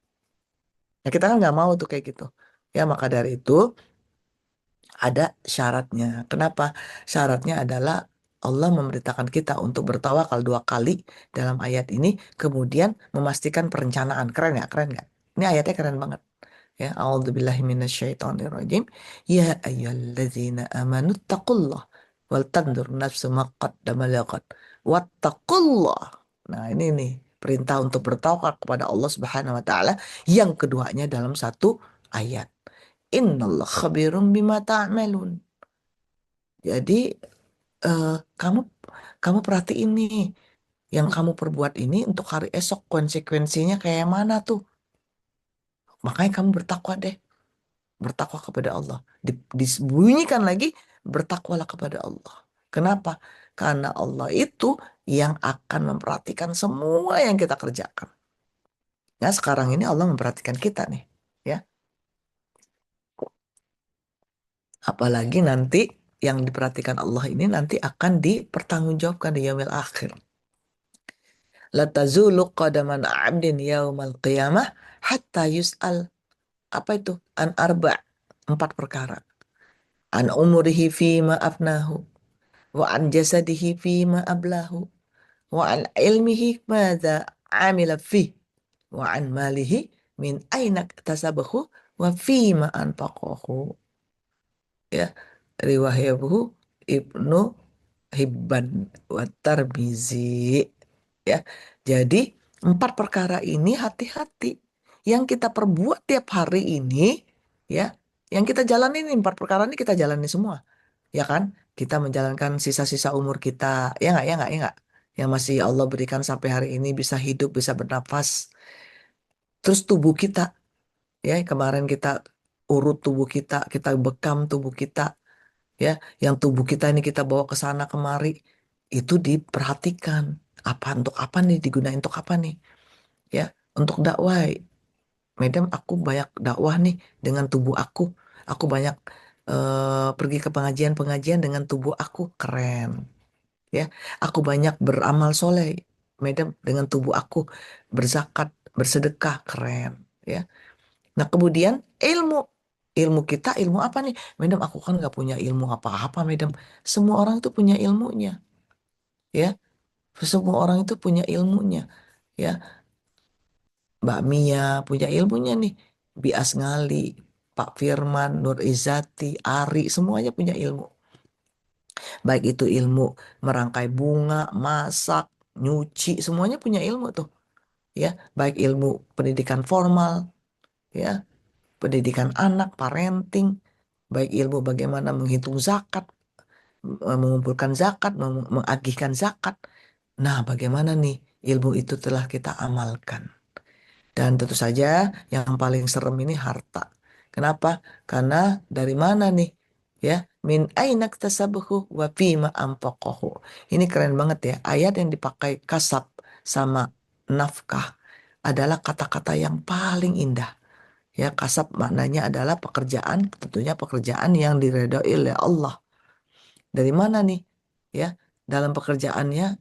Ya kita kan nggak mau tuh kayak gitu. Ya maka dari itu ada syaratnya. Kenapa? Syaratnya adalah Allah memberitakan kita untuk bertawakal 2 kali dalam ayat ini, kemudian memastikan perencanaan. Keren nggak? Keren nggak? Ini ayatnya keren banget. Ya, a'udzubillahi minasyaitonirrajim. Ya ayyuhalladzina amanu taqullah wal tandur nafsu ma qaddamat liqad. Wattaqullah. Nah, ini nih perintah untuk bertawakal kepada Allah Subhanahu wa taala yang keduanya dalam satu ayat. Innallah khabirum bima ta'malun. Jadi eh, kamu kamu perhatiin nih yang kamu perbuat ini untuk hari esok konsekuensinya kayak mana tuh. Makanya kamu bertakwa deh. Bertakwa kepada Allah. Disembunyikan lagi, bertakwalah kepada Allah. Kenapa? Karena Allah itu yang akan memperhatikan semua yang kita kerjakan. Nah, sekarang ini Allah memperhatikan kita nih, ya. Apalagi nanti yang diperhatikan Allah ini nanti akan dipertanggungjawabkan di yaumil akhir. La tazulu qadaman 'abdin yaumal qiyamah hatta yus'al. Apa itu? An arba'. Empat perkara. An umurihi fima afnahu. Wa an jasadihi fima ablahu. Wa an ilmihi madza amila fih. Wa an malihi min aina iktasabahu wa fima anfaqahu. Ya, riwayahu Ibnu Hibban wa Tarmizi. Ya, jadi empat perkara ini hati-hati yang kita perbuat tiap hari ini, ya, yang kita jalani ini empat perkara ini kita jalani semua, ya kan? Kita menjalankan sisa-sisa umur kita, ya nggak, yang masih Allah berikan sampai hari ini bisa hidup, bisa bernafas. Terus tubuh kita, ya kemarin kita urut tubuh kita bekam tubuh kita, ya, yang tubuh kita ini kita bawa ke sana kemari, itu diperhatikan. Apa untuk apa nih digunain untuk apa nih? Ya, untuk dakwah. Madam, aku banyak dakwah nih dengan tubuh aku. Aku banyak pergi ke pengajian-pengajian dengan tubuh aku, keren. Ya, aku banyak beramal soleh, madam, dengan tubuh aku, berzakat, bersedekah, keren. Ya, nah kemudian ilmu, ilmu kita ilmu apa nih, madam? Aku kan nggak punya ilmu apa-apa, madam. Semua orang itu punya ilmunya, ya. Semua orang itu punya ilmunya, ya. Mbak Mia punya ilmunya nih. Bias Ngali, Pak Firman, Nur Izati, Ari, semuanya punya ilmu. Baik itu ilmu merangkai bunga, masak, nyuci, semuanya punya ilmu tuh. Ya, baik ilmu pendidikan formal, ya, pendidikan anak, parenting, baik ilmu bagaimana menghitung zakat, mengumpulkan zakat, mengagihkan zakat. Nah, bagaimana nih ilmu itu telah kita amalkan? Dan tentu saja yang paling serem ini harta. Kenapa? Karena dari mana nih? Ya, min aina iktasabahu wa fima anfaqahu. Ini keren banget ya. Ayat yang dipakai kasab sama nafkah adalah kata-kata yang paling indah. Ya, kasab maknanya adalah pekerjaan, tentunya pekerjaan yang diredhoi oleh Allah. Dari mana nih? Ya, dalam pekerjaannya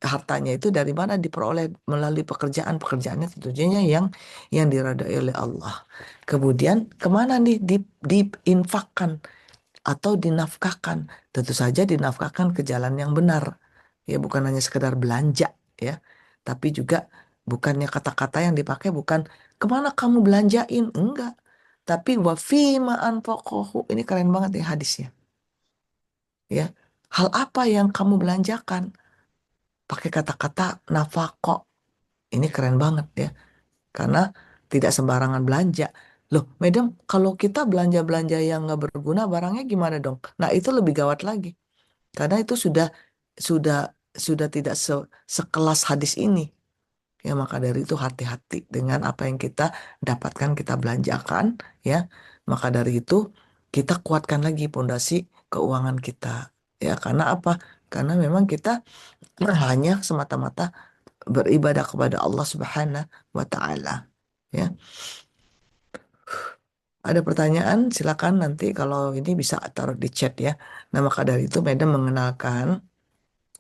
hartanya itu dari mana diperoleh, melalui pekerjaannya tentunya yang diridhai oleh Allah. Kemudian kemana nih diinfakkan atau dinafkahkan? Tentu saja dinafkahkan ke jalan yang benar, ya, bukan hanya sekedar belanja, ya, tapi juga bukannya kata-kata yang dipakai bukan kemana kamu belanjain, enggak, tapi wafima anfaqahu. Ini keren banget ya hadisnya, ya. Hal apa yang kamu belanjakan? Pakai kata-kata nafkah. Ini keren banget ya, karena tidak sembarangan belanja. Loh, madam, kalau kita belanja-belanja yang nggak berguna, barangnya gimana dong? Nah, itu lebih gawat lagi, karena itu sudah sudah tidak sekelas hadis ini. Ya, maka dari itu hati-hati dengan apa yang kita dapatkan, kita belanjakan, ya. Maka dari itu kita kuatkan lagi pondasi keuangan kita. Ya, karena apa? Karena memang kita hanya semata-mata beribadah kepada Allah Subhanahu wa taala. Ya. Ada pertanyaan, silakan nanti kalau ini bisa taruh di chat ya. Nah, maka dari itu Madam mengenalkan,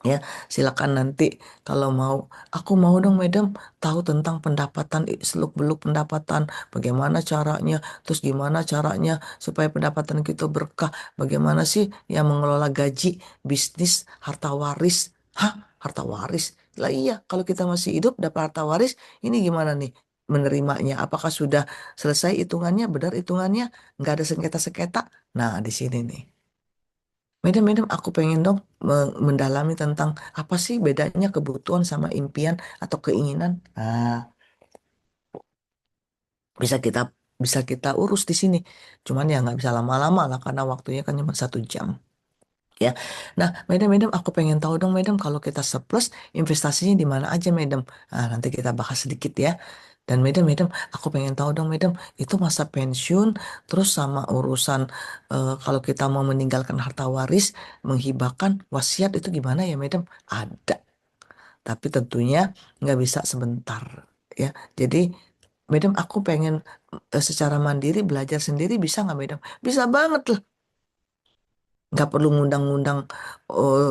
ya, silakan nanti kalau mau, aku mau dong Madam tahu tentang pendapatan, seluk-beluk pendapatan, bagaimana caranya, terus gimana caranya supaya pendapatan kita berkah, bagaimana sih yang mengelola gaji, bisnis, harta waris. Hah, harta waris? Lah iya, kalau kita masih hidup dapat harta waris, ini gimana nih menerimanya? Apakah sudah selesai hitungannya, benar hitungannya, nggak ada sengketa-sengketa? Nah, di sini nih. Madam, aku pengen dong mendalami tentang apa sih bedanya kebutuhan sama impian atau keinginan. Nah, bisa kita bisa kita urus di sini. Cuman ya nggak bisa lama-lama lah karena waktunya kan cuma 1 jam. Ya, nah, madam, aku pengen tahu dong, madam, kalau kita surplus investasinya di mana aja, madam? Nah, nanti kita bahas sedikit ya. Dan madam, aku pengen tahu dong, madam, itu masa pensiun, terus sama urusan kalau kita mau meninggalkan harta waris, menghibahkan wasiat itu gimana ya, madam? Ada, tapi tentunya nggak bisa sebentar, ya. Jadi, madam, aku pengen secara mandiri belajar sendiri, bisa nggak, madam? Bisa banget lah. Nggak perlu ngundang-ngundang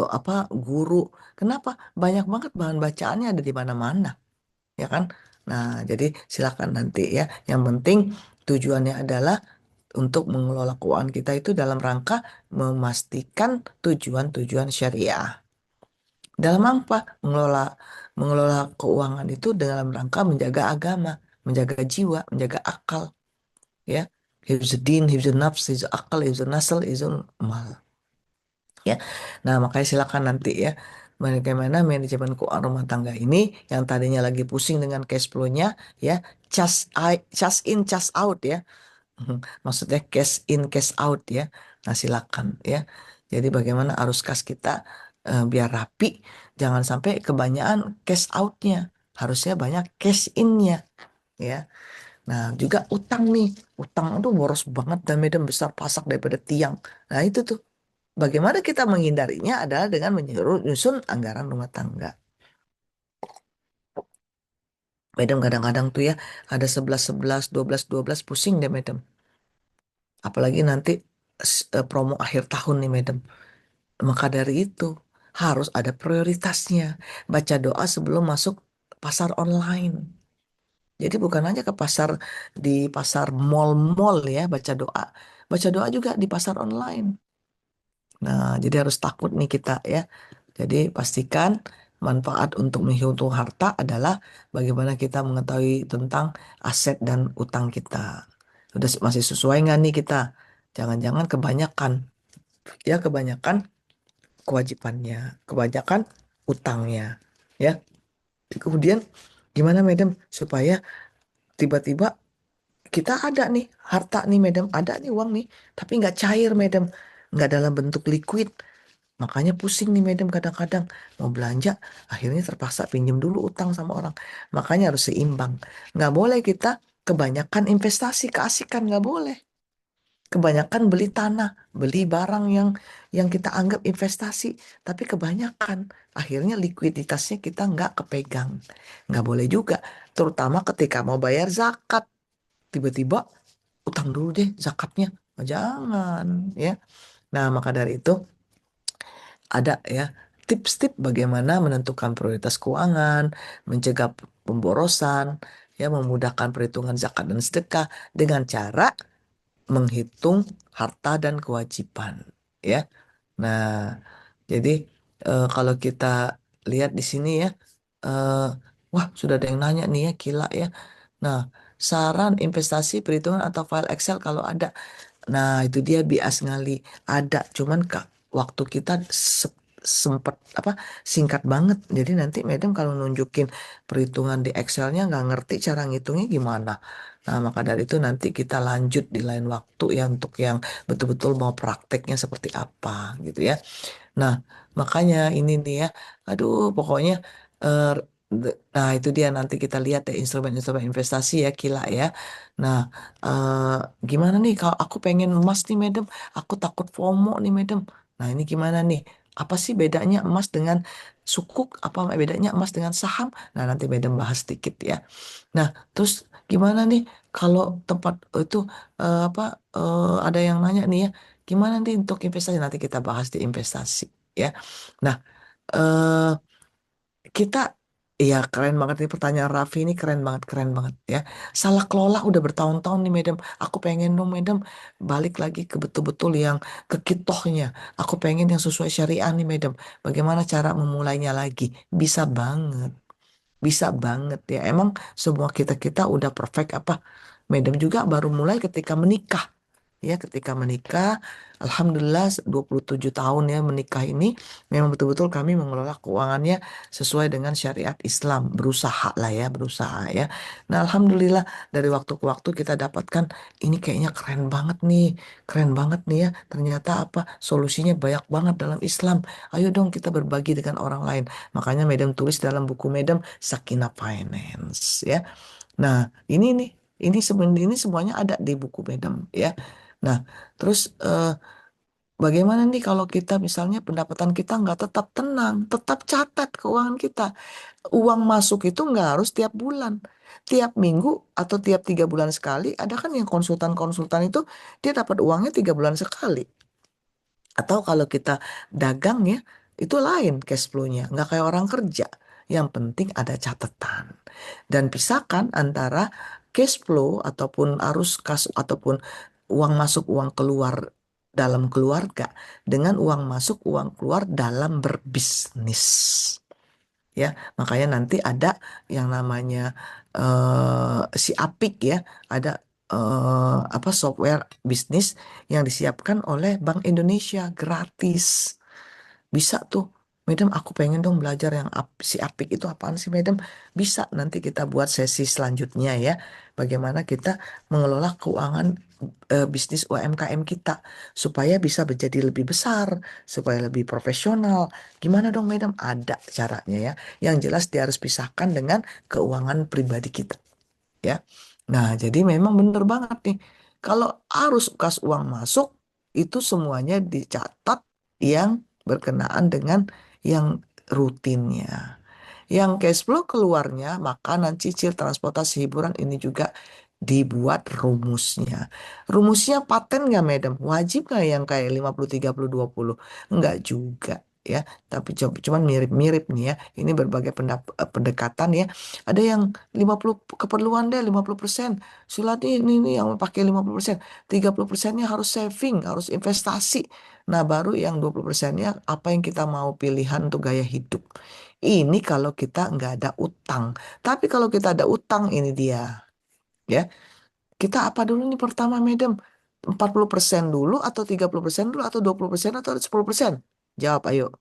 apa guru. Kenapa? Banyak banget bahan bacaannya ada di mana-mana, ya kan? Nah, jadi silakan nanti ya. Yang penting tujuannya adalah untuk mengelola keuangan kita itu dalam rangka memastikan tujuan-tujuan syariah. Dalam apa? Mengelola mengelola keuangan itu dalam rangka menjaga agama, menjaga jiwa, menjaga akal, ya. Hifzuddin, hifzun nafs, hifzul akal, hifzun nasl, hifzul mal. Ya. Nah, makanya silakan nanti ya bagaimana manajemen keuangan rumah tangga ini yang tadinya lagi pusing dengan cash flow-nya ya, cash in, cash out ya. Maksudnya cash in, cash out ya. Nah, silakan ya. Jadi bagaimana arus kas kita biar rapi, jangan sampai kebanyakan cash out-nya. Harusnya banyak cash in-nya ya. Nah, juga utang nih. Utang itu boros banget dan medan besar pasak daripada tiang. Nah, itu tuh. Bagaimana kita menghindarinya adalah dengan menyusun anggaran rumah tangga. Madam kadang-kadang tuh ya ada 11-11, 12-12 pusing deh Madam. Apalagi nanti promo akhir tahun nih Madam. Maka dari itu harus ada prioritasnya. Baca doa sebelum masuk pasar online. Jadi bukan hanya ke pasar di pasar mall-mall ya baca doa. Baca doa juga di pasar online. Nah, jadi harus takut nih kita ya. Jadi pastikan manfaat untuk menghitung harta adalah bagaimana kita mengetahui tentang aset dan utang kita. Udah masih sesuai nggak nih kita? Jangan-jangan kebanyakan, ya kebanyakan kewajibannya, kebanyakan utangnya, ya. Kemudian gimana, Madam, supaya tiba-tiba kita ada nih harta nih, Madam, ada nih uang nih, tapi nggak cair, Madam, nggak dalam bentuk liquid. Makanya pusing nih Madam kadang-kadang mau belanja akhirnya terpaksa pinjam dulu utang sama orang. Makanya harus seimbang. Nggak boleh kita kebanyakan investasi keasikan, nggak boleh. Kebanyakan beli tanah, beli barang yang kita anggap investasi, tapi kebanyakan akhirnya likuiditasnya kita nggak kepegang. Nggak boleh juga, terutama ketika mau bayar zakat. Tiba-tiba utang dulu deh zakatnya. Jangan ya. Nah, maka dari itu ada ya tips-tips bagaimana menentukan prioritas keuangan, mencegah pemborosan, ya memudahkan perhitungan zakat dan sedekah dengan cara menghitung harta dan kewajiban, ya. Nah, jadi kalau kita lihat di sini ya, eh, wah sudah ada yang nanya nih ya, gila ya. Nah, saran investasi perhitungan atau file Excel kalau ada. Nah, itu dia bias ngali ada, cuman Kak, waktu kita sempet apa singkat banget. Jadi nanti Madam kalau nunjukin perhitungan di Excelnya nggak ngerti cara ngitungnya gimana. Nah, maka dari itu nanti kita lanjut di lain waktu ya untuk yang betul-betul mau prakteknya seperti apa gitu ya. Nah, makanya ini nih ya, aduh pokoknya eh, nah itu dia nanti kita lihat ya instrumen-instrumen investasi ya Kila ya. Nah, eh, gimana nih kalau aku pengen emas nih Madam, aku takut FOMO nih Madam. Nah, ini gimana nih? Apa sih bedanya emas dengan sukuk? Apa bedanya emas dengan saham? Nah, nanti Madam bahas sedikit ya. Nah, terus gimana nih kalau tempat itu apa ada yang nanya nih ya, gimana nih untuk investasi? Nanti kita bahas di investasi ya. Nah, eh kita ya keren banget nih pertanyaan Raffi ini keren banget ya. Salah kelola udah bertahun-tahun nih, Madam. Aku pengen dong, Madam, balik lagi ke betul-betul yang ke kitohnya. Aku pengen yang sesuai syariah nih, Madam. Bagaimana cara memulainya lagi? Bisa banget. Bisa banget ya. Emang semua kita-kita udah perfect apa? Madam juga baru mulai ketika menikah. Ya, ketika menikah, Alhamdulillah 27 tahun ya menikah ini, memang betul-betul kami mengelola keuangannya sesuai dengan syariat Islam. Berusaha lah ya, berusaha ya. Nah, Alhamdulillah dari waktu ke waktu kita dapatkan, ini kayaknya keren banget nih ya. Ternyata apa, solusinya banyak banget dalam Islam. Ayo dong kita berbagi dengan orang lain. Makanya Madam tulis dalam buku Madam Sakinah Finance ya. Nah, ini nih, ini sebenarnya ini semuanya ada di buku Madam ya. Nah, terus bagaimana nih kalau kita misalnya pendapatan kita nggak tetap tenang, tetap catat keuangan kita. Uang masuk itu nggak harus tiap bulan, tiap minggu atau tiap 3 bulan sekali. Ada kan yang konsultan-konsultan itu dia dapat uangnya 3 bulan sekali. Atau kalau kita dagang ya, itu lain cash flow-nya. Nggak kayak orang kerja. Yang penting ada catatan. Dan pisahkan antara cash flow ataupun arus kas ataupun uang masuk, uang keluar dalam keluarga dengan uang masuk, uang keluar dalam berbisnis. Ya, makanya nanti ada yang namanya si Apik ya, ada apa software bisnis yang disiapkan oleh Bank Indonesia gratis. Bisa tuh, Madam, aku pengen dong belajar yang si Apik itu apaan sih, Madam? Bisa, nanti kita buat sesi selanjutnya ya. Bagaimana kita mengelola keuangan bisnis UMKM kita supaya bisa menjadi lebih besar, supaya lebih profesional. Gimana dong, Madam? Ada caranya ya. Yang jelas dia harus pisahkan dengan keuangan pribadi kita ya. Nah, jadi memang bener banget nih. Kalau arus kas uang masuk itu semuanya dicatat yang berkenaan dengan yang rutinnya. Yang cash flow keluarnya, makanan, cicil, transportasi, hiburan ini juga dibuat rumusnya. Rumusnya paten nggak, Madam? Wajib nggak yang kayak 50-30-20? Enggak juga. Ya, tapi cuman mirip-mirip nih ya. Ini berbagai pendekatan ya. Ada yang 50 keperluan deh 50%. Silat ini yang pakai 50%. 30%-nya harus saving, harus investasi. Nah, baru yang 20%-nya apa yang kita mau pilihan untuk gaya hidup. Ini kalau kita nggak ada utang. Tapi kalau kita ada utang, ini dia. Ya, kita apa dulu nih pertama, Madam? 40% dulu atau 30% dulu atau 20% atau 10%? Jawab, ayo.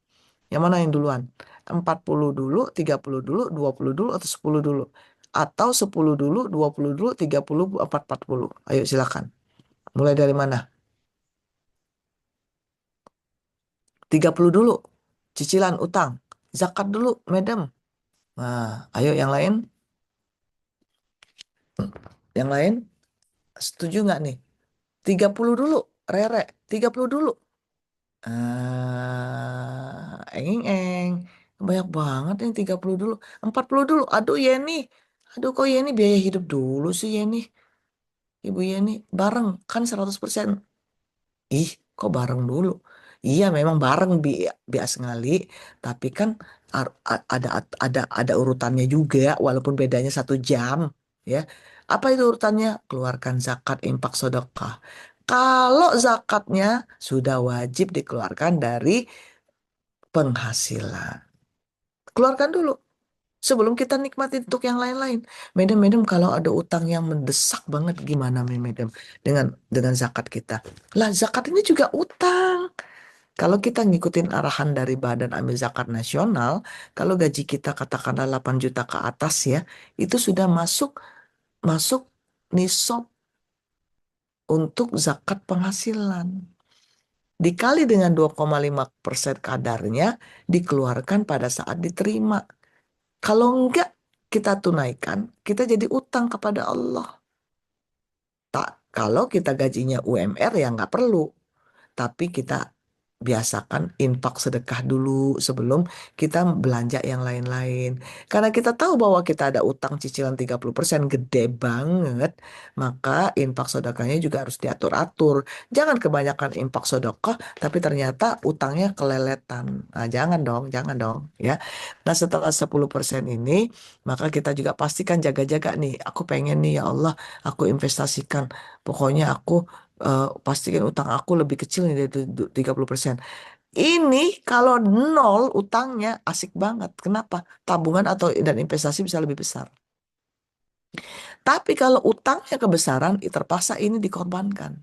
Yang mana yang duluan? 40 dulu, 30 dulu, 20 dulu, atau 10 dulu? Atau 10 dulu, 20 dulu, 30, 40. Ayo silakan. Mulai dari mana? 30 dulu. Cicilan utang. Zakat dulu, Madam. Nah, ayo yang lain. Yang lain, setuju nggak nih? 30 dulu, Rere. 30 dulu. Eng, eng. Banyak banget yang 30 dulu. 40 dulu. Aduh, Yeni. Aduh, kok Yeni biaya hidup dulu sih, Yeni? Ibu Yeni, bareng kan 100%. Ih, kok bareng dulu? Iya, memang bareng biasa sekali, tapi kan ada urutannya juga, walaupun bedanya 1 jam, ya. Apa itu urutannya? Keluarkan zakat, infak, sedekah. Kalau zakatnya sudah wajib dikeluarkan dari penghasilan, keluarkan dulu sebelum kita nikmatin untuk yang lain-lain. Madam, kalau ada utang yang mendesak banget gimana, Madam? Dengan zakat kita. Lah, zakat ini juga utang. Kalau kita ngikutin arahan dari Badan Amil Zakat Nasional, kalau gaji kita katakanlah 8 juta ke atas ya, itu sudah masuk masuk nisab untuk zakat penghasilan. Dikali dengan 2,5% kadarnya dikeluarkan pada saat diterima. Kalau enggak kita tunaikan, kita jadi utang kepada Allah. Tak, kalau kita gajinya UMR ya nggak perlu. Tapi kita biasakan infak sedekah dulu sebelum kita belanja yang lain-lain. Karena kita tahu bahwa kita ada utang cicilan 30% gede banget, maka infak sedekahnya juga harus diatur-atur. Jangan kebanyakan infak sedekah, tapi ternyata utangnya keleletan. Nah, jangan dong, ya. Nah, setelah 10% ini, maka kita juga pastikan jaga-jaga nih. Aku pengen nih, ya Allah, aku investasikan. Pokoknya aku pastikan utang aku lebih kecil nih dari 30%. Ini kalau nol utangnya asik banget. Kenapa? Tabungan atau dan investasi bisa lebih besar. Tapi kalau utangnya kebesaran, terpaksa ini dikorbankan.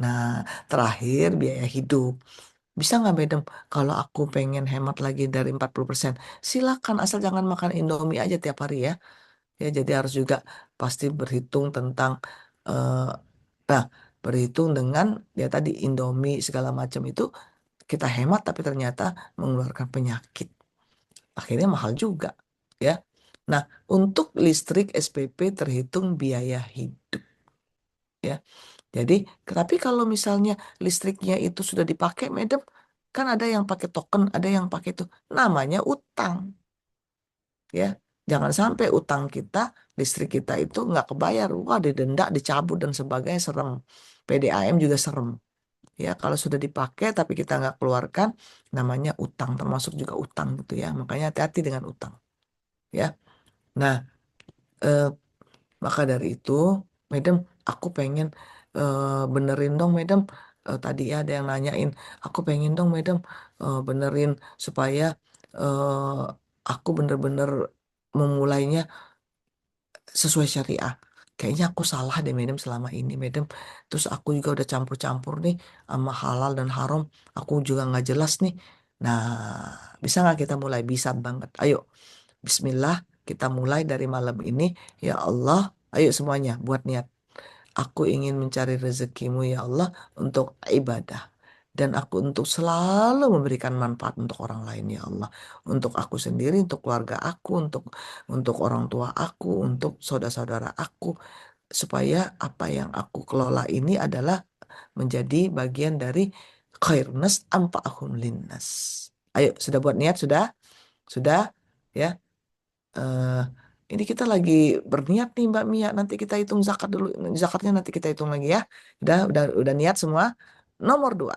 Nah, terakhir biaya hidup. Bisa nggak, Madam? Kalau aku pengen hemat lagi dari 40%, silakan asal jangan makan Indomie aja tiap hari ya. Ya, jadi harus juga pasti berhitung tentang eh, nah, berhitung dengan ya tadi Indomie segala macam itu kita hemat tapi ternyata mengeluarkan penyakit. Akhirnya mahal juga, ya. Nah, untuk listrik SPP terhitung biaya hidup, ya. Jadi, tapi kalau misalnya listriknya itu sudah dipakai, Madam, kan ada yang pakai token, ada yang pakai itu, namanya utang, ya. Jangan sampai utang kita, listrik kita itu nggak kebayar, wah didenda, dicabut dan sebagainya serem. PDAM juga serem. Ya, kalau sudah dipakai tapi kita nggak keluarkan, namanya utang, termasuk juga utang gitu ya. Makanya hati-hati dengan utang. Ya, nah, eh, maka dari itu, Madam, aku pengen benerin dong, Madam. Tadi ada yang nanyain, aku pengen dong, Madam, benerin supaya eh, aku bener-bener memulainya sesuai syariah. Kayaknya aku salah deh, Madam, selama ini, Madam. Terus aku juga udah campur-campur nih sama halal dan haram. Aku juga nggak jelas nih. Nah, bisa nggak kita mulai? Bisa banget. Ayo, Bismillah, kita mulai dari malam ini. Ya Allah, ayo semuanya buat niat. Aku ingin mencari rezekimu ya Allah untuk ibadah. Dan aku untuk selalu memberikan manfaat untuk orang lain ya Allah. Untuk aku sendiri, untuk keluarga aku, untuk orang tua aku, untuk saudara-saudara aku. Supaya apa yang aku kelola ini adalah menjadi bagian dari khairnas ampa'ahum linnas. Ayo, sudah buat niat? Sudah? Sudah? Ya. eh ini kita lagi berniat nih Mbak Mia. Nanti kita hitung zakat dulu. Zakatnya nanti kita hitung lagi ya. Udah niat semua. Nomor dua.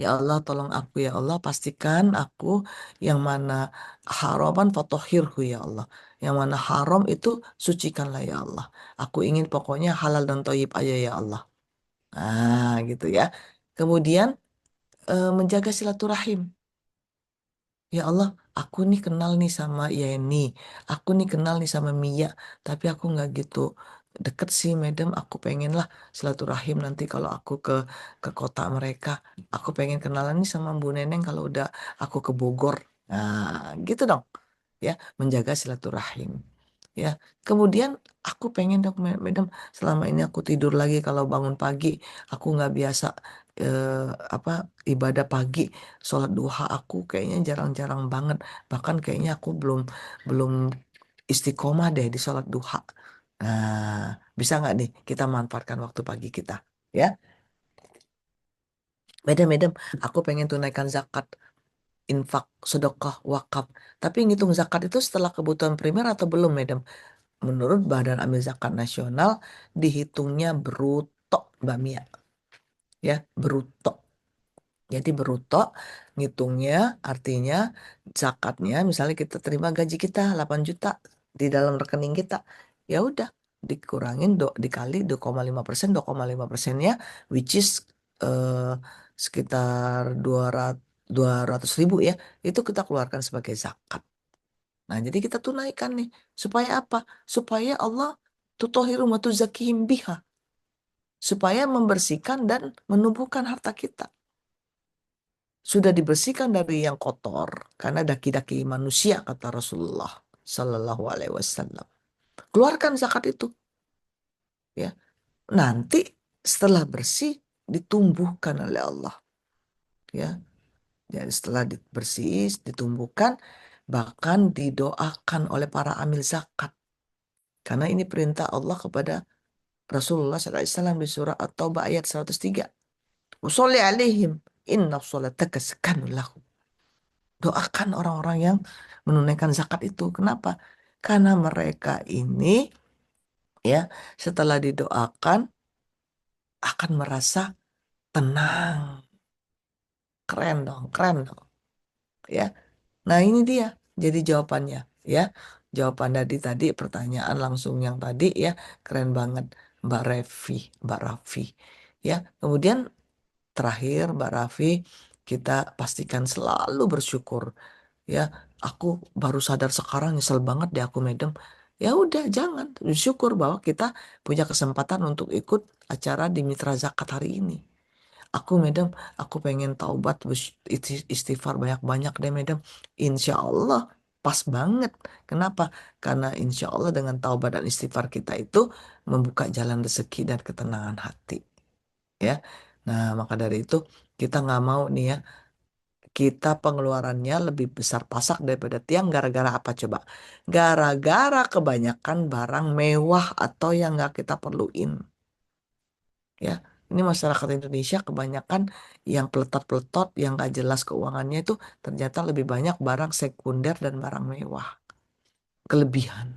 Ya Allah, tolong aku ya Allah. Pastikan aku yang mana haraman fatohirhu ya Allah. Yang mana haram itu sucikanlah ya Allah. Aku ingin pokoknya halal dan thayyib aja ya Allah. Nah, gitu ya. Kemudian menjaga silaturahim. Ya Allah, aku nih kenal nih sama Yeni, aku nih kenal nih sama Mia, tapi aku nggak gitu deket sih, Madam. Aku pengen lah silaturahim nanti kalau aku ke kota mereka. Aku pengen kenalan nih sama Bu Neneng kalau udah aku ke Bogor. Nah, gitu dong, ya, menjaga silaturahim. Ya, kemudian aku pengen dong, Madam, selama ini aku tidur lagi kalau bangun pagi, aku nggak biasa eh, apa ibadah pagi, sholat duha aku kayaknya jarang-jarang banget. Bahkan kayaknya aku belum belum istiqomah deh di sholat duha. Nah, bisa nggak nih kita manfaatkan waktu pagi kita? Ya, Madam, aku pengen tunaikan zakat, infak, sedekah, wakaf. Tapi ngitung zakat itu setelah kebutuhan primer atau belum, Madam? Menurut Badan Amil Zakat Nasional, dihitungnya bruto, Mbak Mia. Ya, bruto. Jadi bruto ngitungnya artinya zakatnya misalnya kita terima gaji kita 8 juta di dalam rekening kita. Ya udah dikurangin dikali 2,5%, 2,5%-nya which is eh, sekitar 200 ribu ya. Itu kita keluarkan sebagai zakat. Nah, jadi kita tunaikan nih. Supaya apa? Supaya Allah tutohiru wa tuzakihim biha. Supaya membersihkan dan menumbuhkan harta kita. Sudah dibersihkan dari yang kotor karena daki-daki manusia kata Rasulullah Sallallahu Alaihi Wasallam. Keluarkan zakat itu, ya. Nanti setelah bersih ditumbuhkan oleh Allah, ya. Jadi setelah bersih ditumbuhkan, bahkan didoakan oleh para amil zakat. Karena ini perintah Allah kepada Rasulullah SAW di surah At-Taubah ayat 103. Usolli alaihim inna sholataka sakanun lahum. Doakan orang-orang yang menunaikan zakat itu. Kenapa? Karena mereka ini ya setelah didoakan akan merasa tenang. Keren dong, keren dong. Ya. Nah, ini dia jadi jawabannya ya. Jawaban tadi pertanyaan langsung yang tadi ya, keren banget Mbak Revi, Mbak Raffi. Ya, kemudian terakhir Mbak Raffi, kita pastikan selalu bersyukur. Ya, aku baru sadar sekarang, nyesel banget deh aku, Madam. Ya udah, jangan bersyukur bahwa kita punya kesempatan untuk ikut acara di Mitra Zakat hari ini. Aku, Madam, aku pengen taubat, istighfar banyak-banyak deh, Madam. Insya Allah pas banget. Kenapa? Karena insya Allah dengan taubat dan istighfar kita itu membuka jalan rezeki dan ketenangan hati. Ya, nah maka dari itu kita nggak mau nih ya, kita pengeluarannya lebih besar pasak daripada tiang gara-gara apa coba? Gara-gara kebanyakan barang mewah atau yang nggak kita perluin. Ya, ini masyarakat Indonesia kebanyakan yang peletot-peletot, yang nggak jelas keuangannya itu ternyata lebih banyak barang sekunder dan barang mewah. Kelebihan.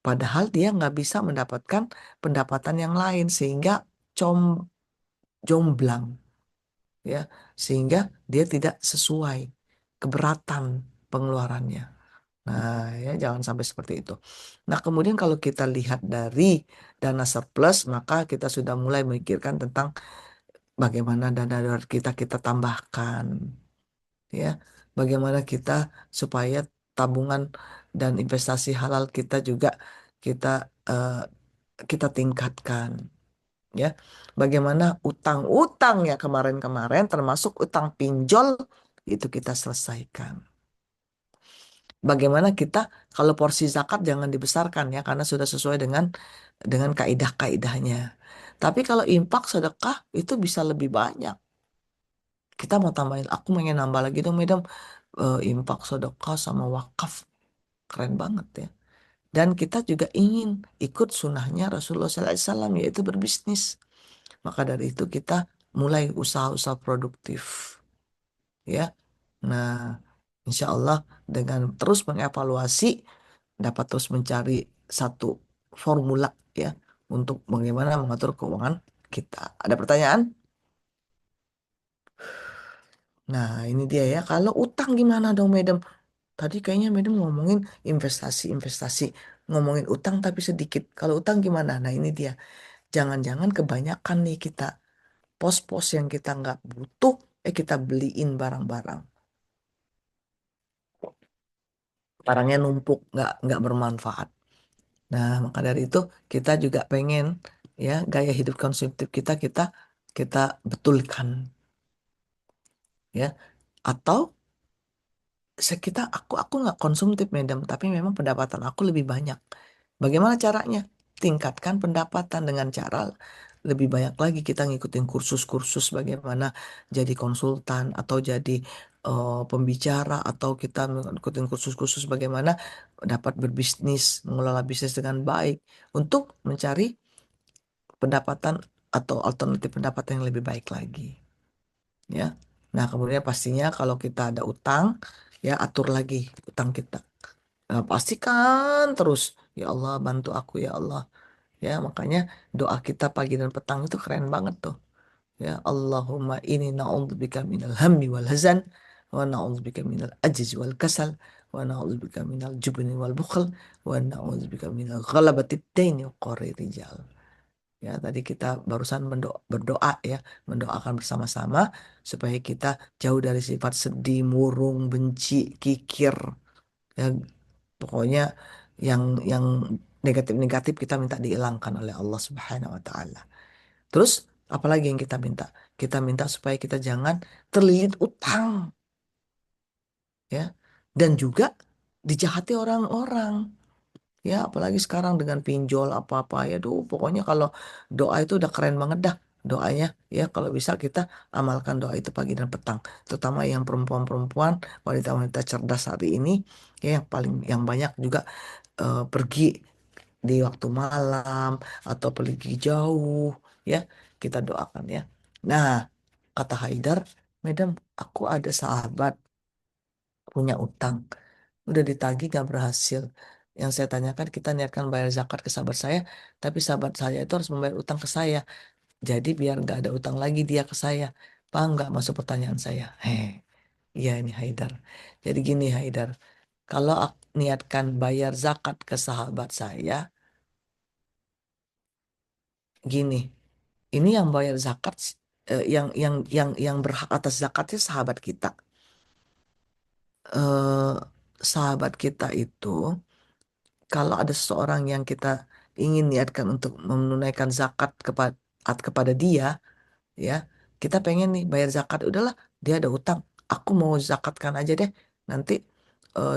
Padahal dia nggak bisa mendapatkan pendapatan yang lain sehingga com jomblang ya, sehingga dia tidak sesuai, keberatan pengeluarannya. Nah, ya jangan sampai seperti itu. Nah, kemudian kalau kita lihat dari dana surplus, maka kita sudah mulai memikirkan tentang bagaimana dana darurat kita kita tambahkan, ya. Bagaimana kita supaya tabungan dan investasi halal kita juga kita eh, kita tingkatkan, ya. Bagaimana utang-utang ya kemarin-kemarin termasuk utang pinjol itu kita selesaikan. Bagaimana kita kalau porsi zakat jangan dibesarkan ya karena sudah sesuai dengan kaidah-kaidahnya. Tapi kalau infak sedekah itu bisa lebih banyak. Kita mau tambahin, aku pengen nambah lagi dong, Madam. Infak sedekah sama wakaf keren banget ya. Dan kita juga ingin ikut sunnahnya Rasulullah SAW yaitu berbisnis. Maka dari itu kita mulai usaha-usaha produktif ya. Nah, insya Allah dengan terus mengevaluasi dapat terus mencari satu formula ya untuk bagaimana mengatur keuangan kita. Ada pertanyaan? Nah, ini dia ya. Kalau utang gimana dong, Madam? Tadi kayaknya Madam ngomongin investasi-investasi, ngomongin utang tapi sedikit. Kalau utang gimana? Nah, ini dia. Jangan-jangan kebanyakan nih kita pos-pos yang kita nggak butuh, kita beliin barang-barang. Barangnya numpuk, nggak bermanfaat. Nah, maka dari itu kita juga pengen ya gaya hidup konsumtif kita kita kita betulkan ya. Atau aku nggak konsumtif, Madam, tapi memang pendapatan aku lebih banyak. Bagaimana caranya? Tingkatkan pendapatan dengan cara lebih banyak lagi kita ngikutin kursus-kursus bagaimana jadi konsultan atau jadi pembicara atau kita ngikutin kursus-kursus bagaimana dapat berbisnis, mengelola bisnis dengan baik untuk mencari pendapatan atau alternatif pendapatan yang lebih baik lagi, ya. Nah, kemudian pastinya kalau kita ada utang, ya atur lagi utang kita. Nah, pastikan terus, ya Allah bantu aku ya Allah. Ya, makanya doa kita pagi dan petang itu keren banget tuh. Ya, Allahumma ini na'udzubika minal hammi wal hazan wa na'udzubika minal ajiz wal kasal wa na'udzubika minal jubni wal bukhl wa na'udzubika minal ghalabatid daini wa qahri rijal. Ya, tadi kita barusan berdoa ya, mendoakan bersama-sama supaya kita jauh dari sifat sedih, murung, benci, kikir. Ya, pokoknya yang negatif-negatif kita minta dihilangkan oleh Allah Subhanahu wa taala. Terus apalagi yang kita minta? Kita minta supaya kita jangan terlilit utang ya. Dan juga dijahati orang-orang. Ya, apalagi sekarang dengan pinjol apa-apa ya, duh, pokoknya kalau doa itu udah keren banget dah doanya ya. Kalau bisa kita amalkan doa itu pagi dan petang, terutama yang perempuan-perempuan, wanita-wanita cerdas hari ini ya yang paling yang banyak juga pergi di waktu malam atau pergi jauh ya, kita doakan ya. Nah, kata Haidar, Madam, aku ada sahabat punya utang. Udah ditagih gak berhasil. Yang saya tanyakan, kita niatkan bayar zakat ke sahabat saya, tapi sahabat saya itu harus membayar utang ke saya. Jadi biar nggak ada utang lagi dia ke saya. Paham nggak masuk pertanyaan saya? Iya ini Haidar. Jadi gini Haidar, kalau aku niatkan bayar zakat ke sahabat saya, gini, ini yang bayar zakat, yang berhak atas zakatnya sahabat kita. Eh, Sahabat kita itu kalau ada seseorang yang kita ingin niatkan untuk menunaikan zakat kepada dia, ya, kita pengen nih bayar zakat, udahlah dia ada utang, aku mau zakatkan aja deh. Nanti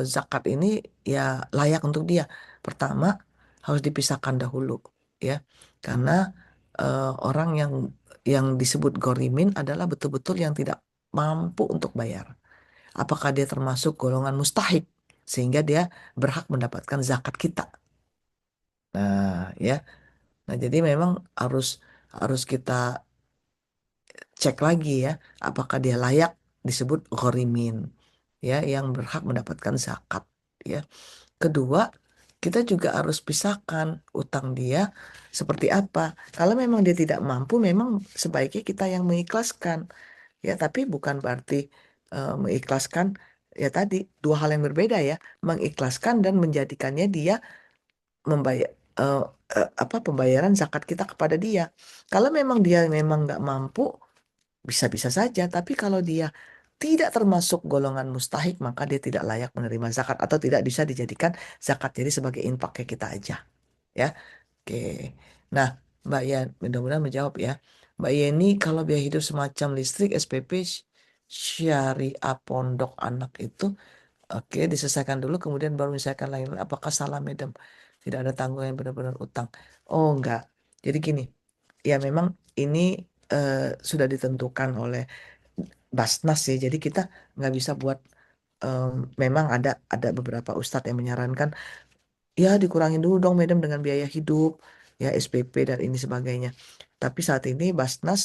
zakat ini ya layak untuk dia. Pertama harus dipisahkan dahulu, ya, karena orang yang disebut gorimin adalah betul-betul yang tidak mampu untuk bayar. Apakah dia termasuk golongan mustahik sehingga dia berhak mendapatkan zakat kita? Nah, ya. Nah, jadi memang harus harus kita cek lagi ya, apakah dia layak disebut ghorimin, ya, yang berhak mendapatkan zakat, ya. Kedua, kita juga harus pisahkan utang dia seperti apa. Kalau memang dia tidak mampu, memang sebaiknya kita yang mengikhlaskan. Ya, tapi bukan berarti mengikhlaskan ya tadi dua hal yang berbeda ya. Mengikhlaskan dan menjadikannya dia membayar apa pembayaran zakat kita kepada dia. Kalau memang dia memang nggak mampu, bisa-bisa saja. Tapi kalau dia tidak termasuk golongan mustahik, maka dia tidak layak menerima zakat atau tidak bisa dijadikan zakat. Jadi sebagai infaknya kita aja, ya. Oke. Nah, Mbak Yan, mudah-mudahan menjawab ya. Mbak Yeni, kalau biaya hidup semacam listrik, SPP, syariah pondok anak itu, oke, diselesaikan dulu, kemudian baru misalkan lain. Apakah salah, Madam? Tidak ada tanggungan yang benar-benar utang. Oh, enggak. Jadi gini, ya memang ini eh, sudah ditentukan oleh Basnas ya. Jadi kita nggak bisa buat, em, memang ada beberapa ustadz yang menyarankan ya dikurangin dulu dong Madam dengan biaya hidup, ya SPP dan ini sebagainya. Tapi saat ini Basnas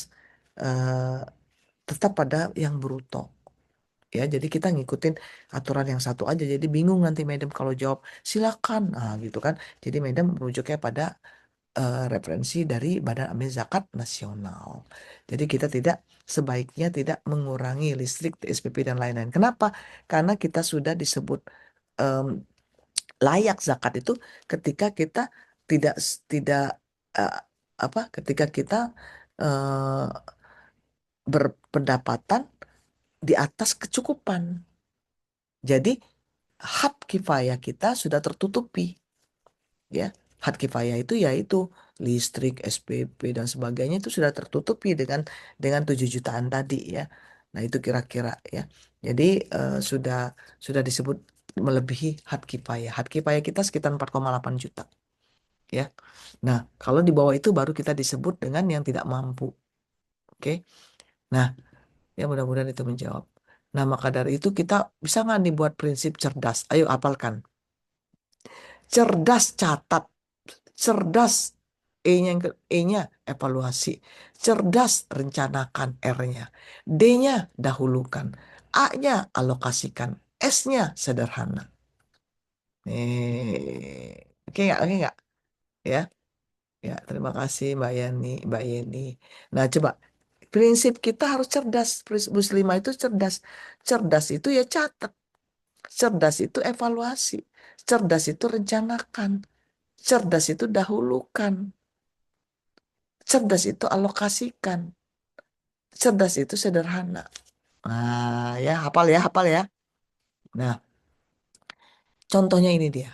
eh, tetap pada yang bruto. Ya, jadi kita ngikutin aturan yang satu aja. Jadi bingung nanti Madam kalau jawab silakan, nah gitu kan. Jadi Madam merujuknya pada referensi dari Badan Amil Zakat Nasional. Jadi kita tidak sebaiknya tidak mengurangi listrik, TSPP dan lain-lain. Kenapa? Karena kita sudah disebut em, layak zakat itu ketika kita tidak eh, apa? Ketika kita eh, berpendapatan di atas kecukupan. Jadi hak kifayah kita sudah tertutupi, ya. Hak kifayah itu yaitu listrik, SPP dan sebagainya itu sudah tertutupi dengan 7 jutaan tadi ya. Nah, itu kira-kira ya. Jadi sudah disebut melebihi hak kifayah. Hak kifayah kita sekitar 4,8 juta ya. Nah, kalau di bawah itu baru kita disebut dengan yang tidak mampu. Oke. Nah, ya mudah-mudahan itu menjawab. Nah, maka dari itu kita bisa nggak nih buat prinsip cerdas? Ayo apalkan. Cerdas catat, cerdas E-nya E-nya evaluasi, cerdas rencanakan R-nya, D-nya dahulukan, A-nya alokasikan, S-nya sederhana. Oke nggak? Oke nggak? Ya, ya. Terima kasih Mbak Yani, Mbak Yeni. Nah, coba prinsip kita harus cerdas. Prinsip muslimah itu cerdas. Cerdas itu ya catat. Cerdas itu evaluasi. Cerdas itu rencanakan. Cerdas itu dahulukan. Cerdas itu alokasikan. Cerdas itu sederhana. Nah, ya hafal ya, hafal ya. Nah, contohnya ini dia.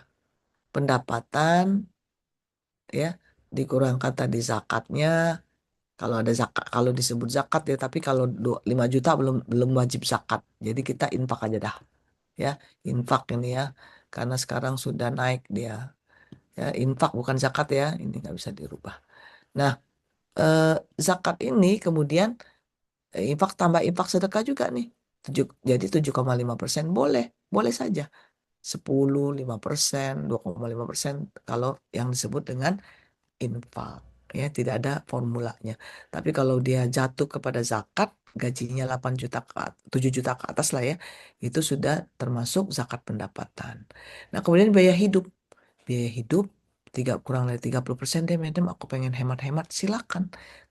Pendapatan ya dikurangkan tadi zakatnya. Kalau ada zakat, kalau disebut zakat ya, tapi kalau 5 juta belum belum wajib zakat. Jadi kita infak aja dah. Ya, infak ini ya. Karena sekarang sudah naik dia. Ya, infak bukan zakat ya. Ini nggak bisa dirubah. Nah, eh, zakat ini kemudian infak tambah infak sedekah juga nih. Jadi 7,5% boleh, boleh saja. 10, 5%, 2,5% kalau yang disebut dengan infak. Ya, tidak ada formulanya. Tapi kalau dia jatuh kepada zakat, gajinya 8 juta 7 juta ke atas lah ya, itu sudah termasuk zakat pendapatan. Nah, kemudian biaya hidup. Biaya hidup kurang dari 30% deh, madam. Aku pengen hemat-hemat, silakan.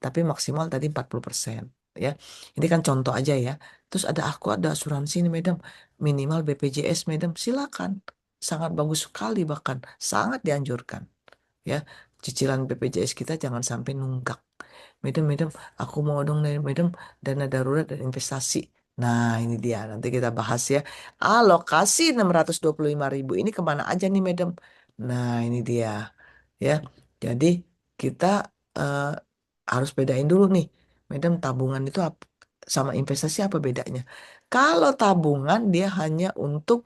Tapi maksimal tadi 40%. Ya, ini kan contoh aja ya. Terus ada asuransi nih, madam. Minimal BPJS, madam. Silakan. Sangat bagus sekali bahkan. Sangat dianjurkan. Ya, cicilan BPJS kita jangan sampai nunggak. Madam, aku mau dong nih, madam, dana darurat dan investasi. Nah, ini dia. Nanti kita bahas ya. Alokasi 625.000 ini kemana aja nih, madam? Nah, ini dia. Ya, jadi kita eh, harus bedain dulu nih. Madam, tabungan itu sama investasi apa bedanya? Kalau tabungan dia hanya untuk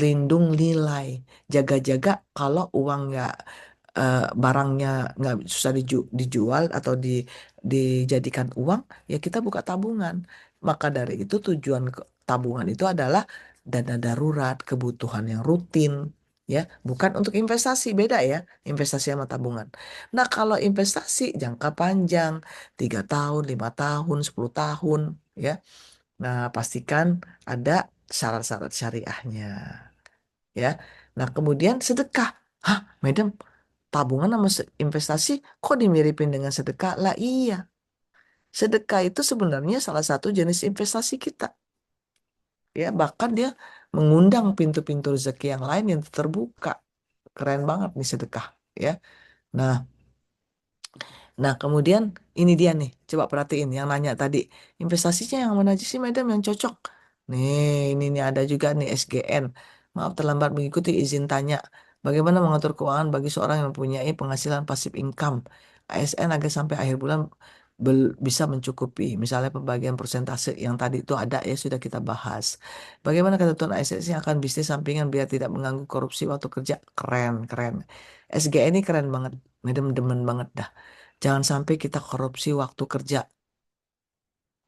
lindung nilai, jaga-jaga kalau uang nggak barangnya nggak susah dijual atau dijadikan uang, ya kita buka tabungan. Maka dari itu tujuan tabungan itu adalah dana darurat, kebutuhan yang rutin, ya, bukan untuk investasi, beda ya, investasi sama tabungan. Nah, kalau investasi jangka panjang, 3 tahun, 5 tahun, 10 tahun, ya, nah pastikan ada syarat-syarat syariahnya. Ya. Nah, kemudian sedekah. Hah, madam, tabungan sama investasi kok dimiripin dengan sedekah? Lah iya, sedekah itu sebenarnya salah satu jenis investasi kita. Ya, bahkan dia mengundang pintu-pintu rezeki yang lain yang terbuka. Keren banget nih sedekah, ya. Nah, nah, kemudian ini dia nih, coba perhatiin yang nanya tadi, investasinya yang mana aja sih, madam, yang cocok? Nih, ini ada juga nih SGN. Maaf terlambat mengikuti, izin tanya. Bagaimana mengatur keuangan bagi seorang yang mempunyai penghasilan pasif income? ASN agar sampai akhir bulan bisa mencukupi. Misalnya pembagian persentase yang tadi itu ada ya sudah kita bahas. Bagaimana ketentuan ASN yang akan bisnis sampingan biar tidak mengganggu korupsi waktu kerja? Keren, keren. SGN ini keren banget. Madam demen banget dah. Jangan sampai kita korupsi waktu kerja.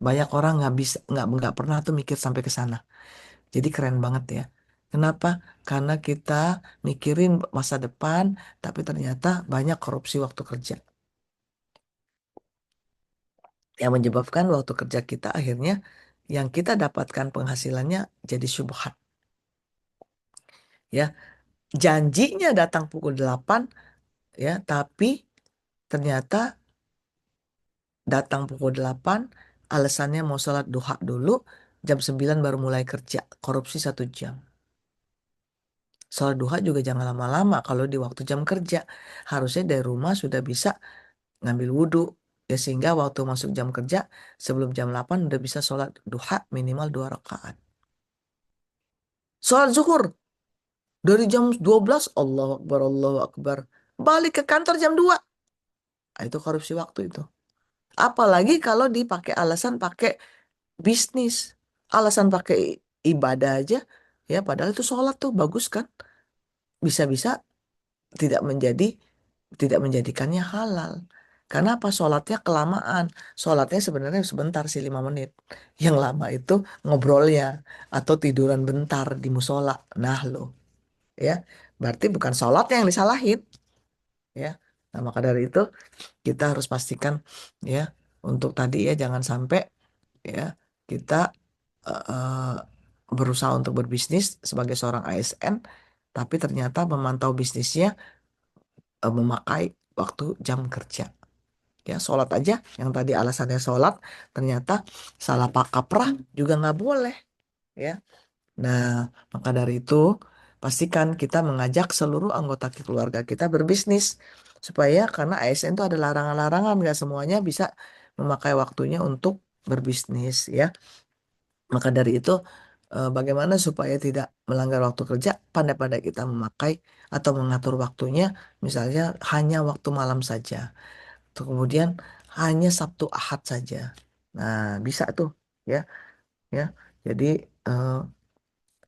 Banyak orang nggak bisa, nggak pernah tuh mikir sampai ke sana. Jadi keren banget ya. Kenapa? Karena kita mikirin masa depan, tapi ternyata banyak korupsi waktu kerja. Yang menyebabkan waktu kerja kita akhirnya yang kita dapatkan penghasilannya jadi syubhat. Ya, janjinya datang pukul 8 ya, tapi ternyata datang pukul 8, alasannya mau sholat duha dulu, jam 9 baru mulai kerja, korupsi 1 jam. Sholat duha juga jangan lama-lama kalau di waktu jam kerja. Harusnya dari rumah sudah bisa ngambil wudhu, ya sehingga waktu masuk jam kerja, sebelum jam 8 udah bisa sholat duha minimal 2 rakaat. Sholat zuhur, dari jam 12, Allahu Akbar, Allahu Akbar. Balik ke kantor jam 2. Nah, itu korupsi waktu itu. Apalagi kalau dipakai alasan pakai bisnis, alasan pakai ibadah aja, ya padahal itu sholat tuh bagus kan, bisa-bisa tidak menjadi tidak menjadikannya halal. Karena apa? Sholatnya kelamaan. Sholatnya sebenarnya sebentar sih 5 menit. Yang lama itu ngobrolnya atau tiduran bentar di musola. Nah lo, ya berarti bukan sholatnya yang disalahin, ya. Nah maka dari itu kita harus pastikan, ya, untuk tadi ya jangan sampai, ya, kita berusaha untuk berbisnis sebagai seorang ASN, tapi ternyata memantau bisnisnya memakai waktu jam kerja. Ya, sholat aja, yang tadi alasannya sholat, ternyata salah kaprah juga nggak boleh. Ya, nah maka dari itu pastikan kita mengajak seluruh anggota keluarga kita berbisnis supaya karena ASN itu ada larangan-larangan, nggak semuanya bisa memakai waktunya untuk berbisnis, ya. Maka dari itu, bagaimana supaya tidak melanggar waktu kerja, pandai-pandai kita memakai atau mengatur waktunya, misalnya hanya waktu malam saja. Kemudian hanya Sabtu Ahad saja. Nah, bisa tuh, ya, ya. Jadi eh,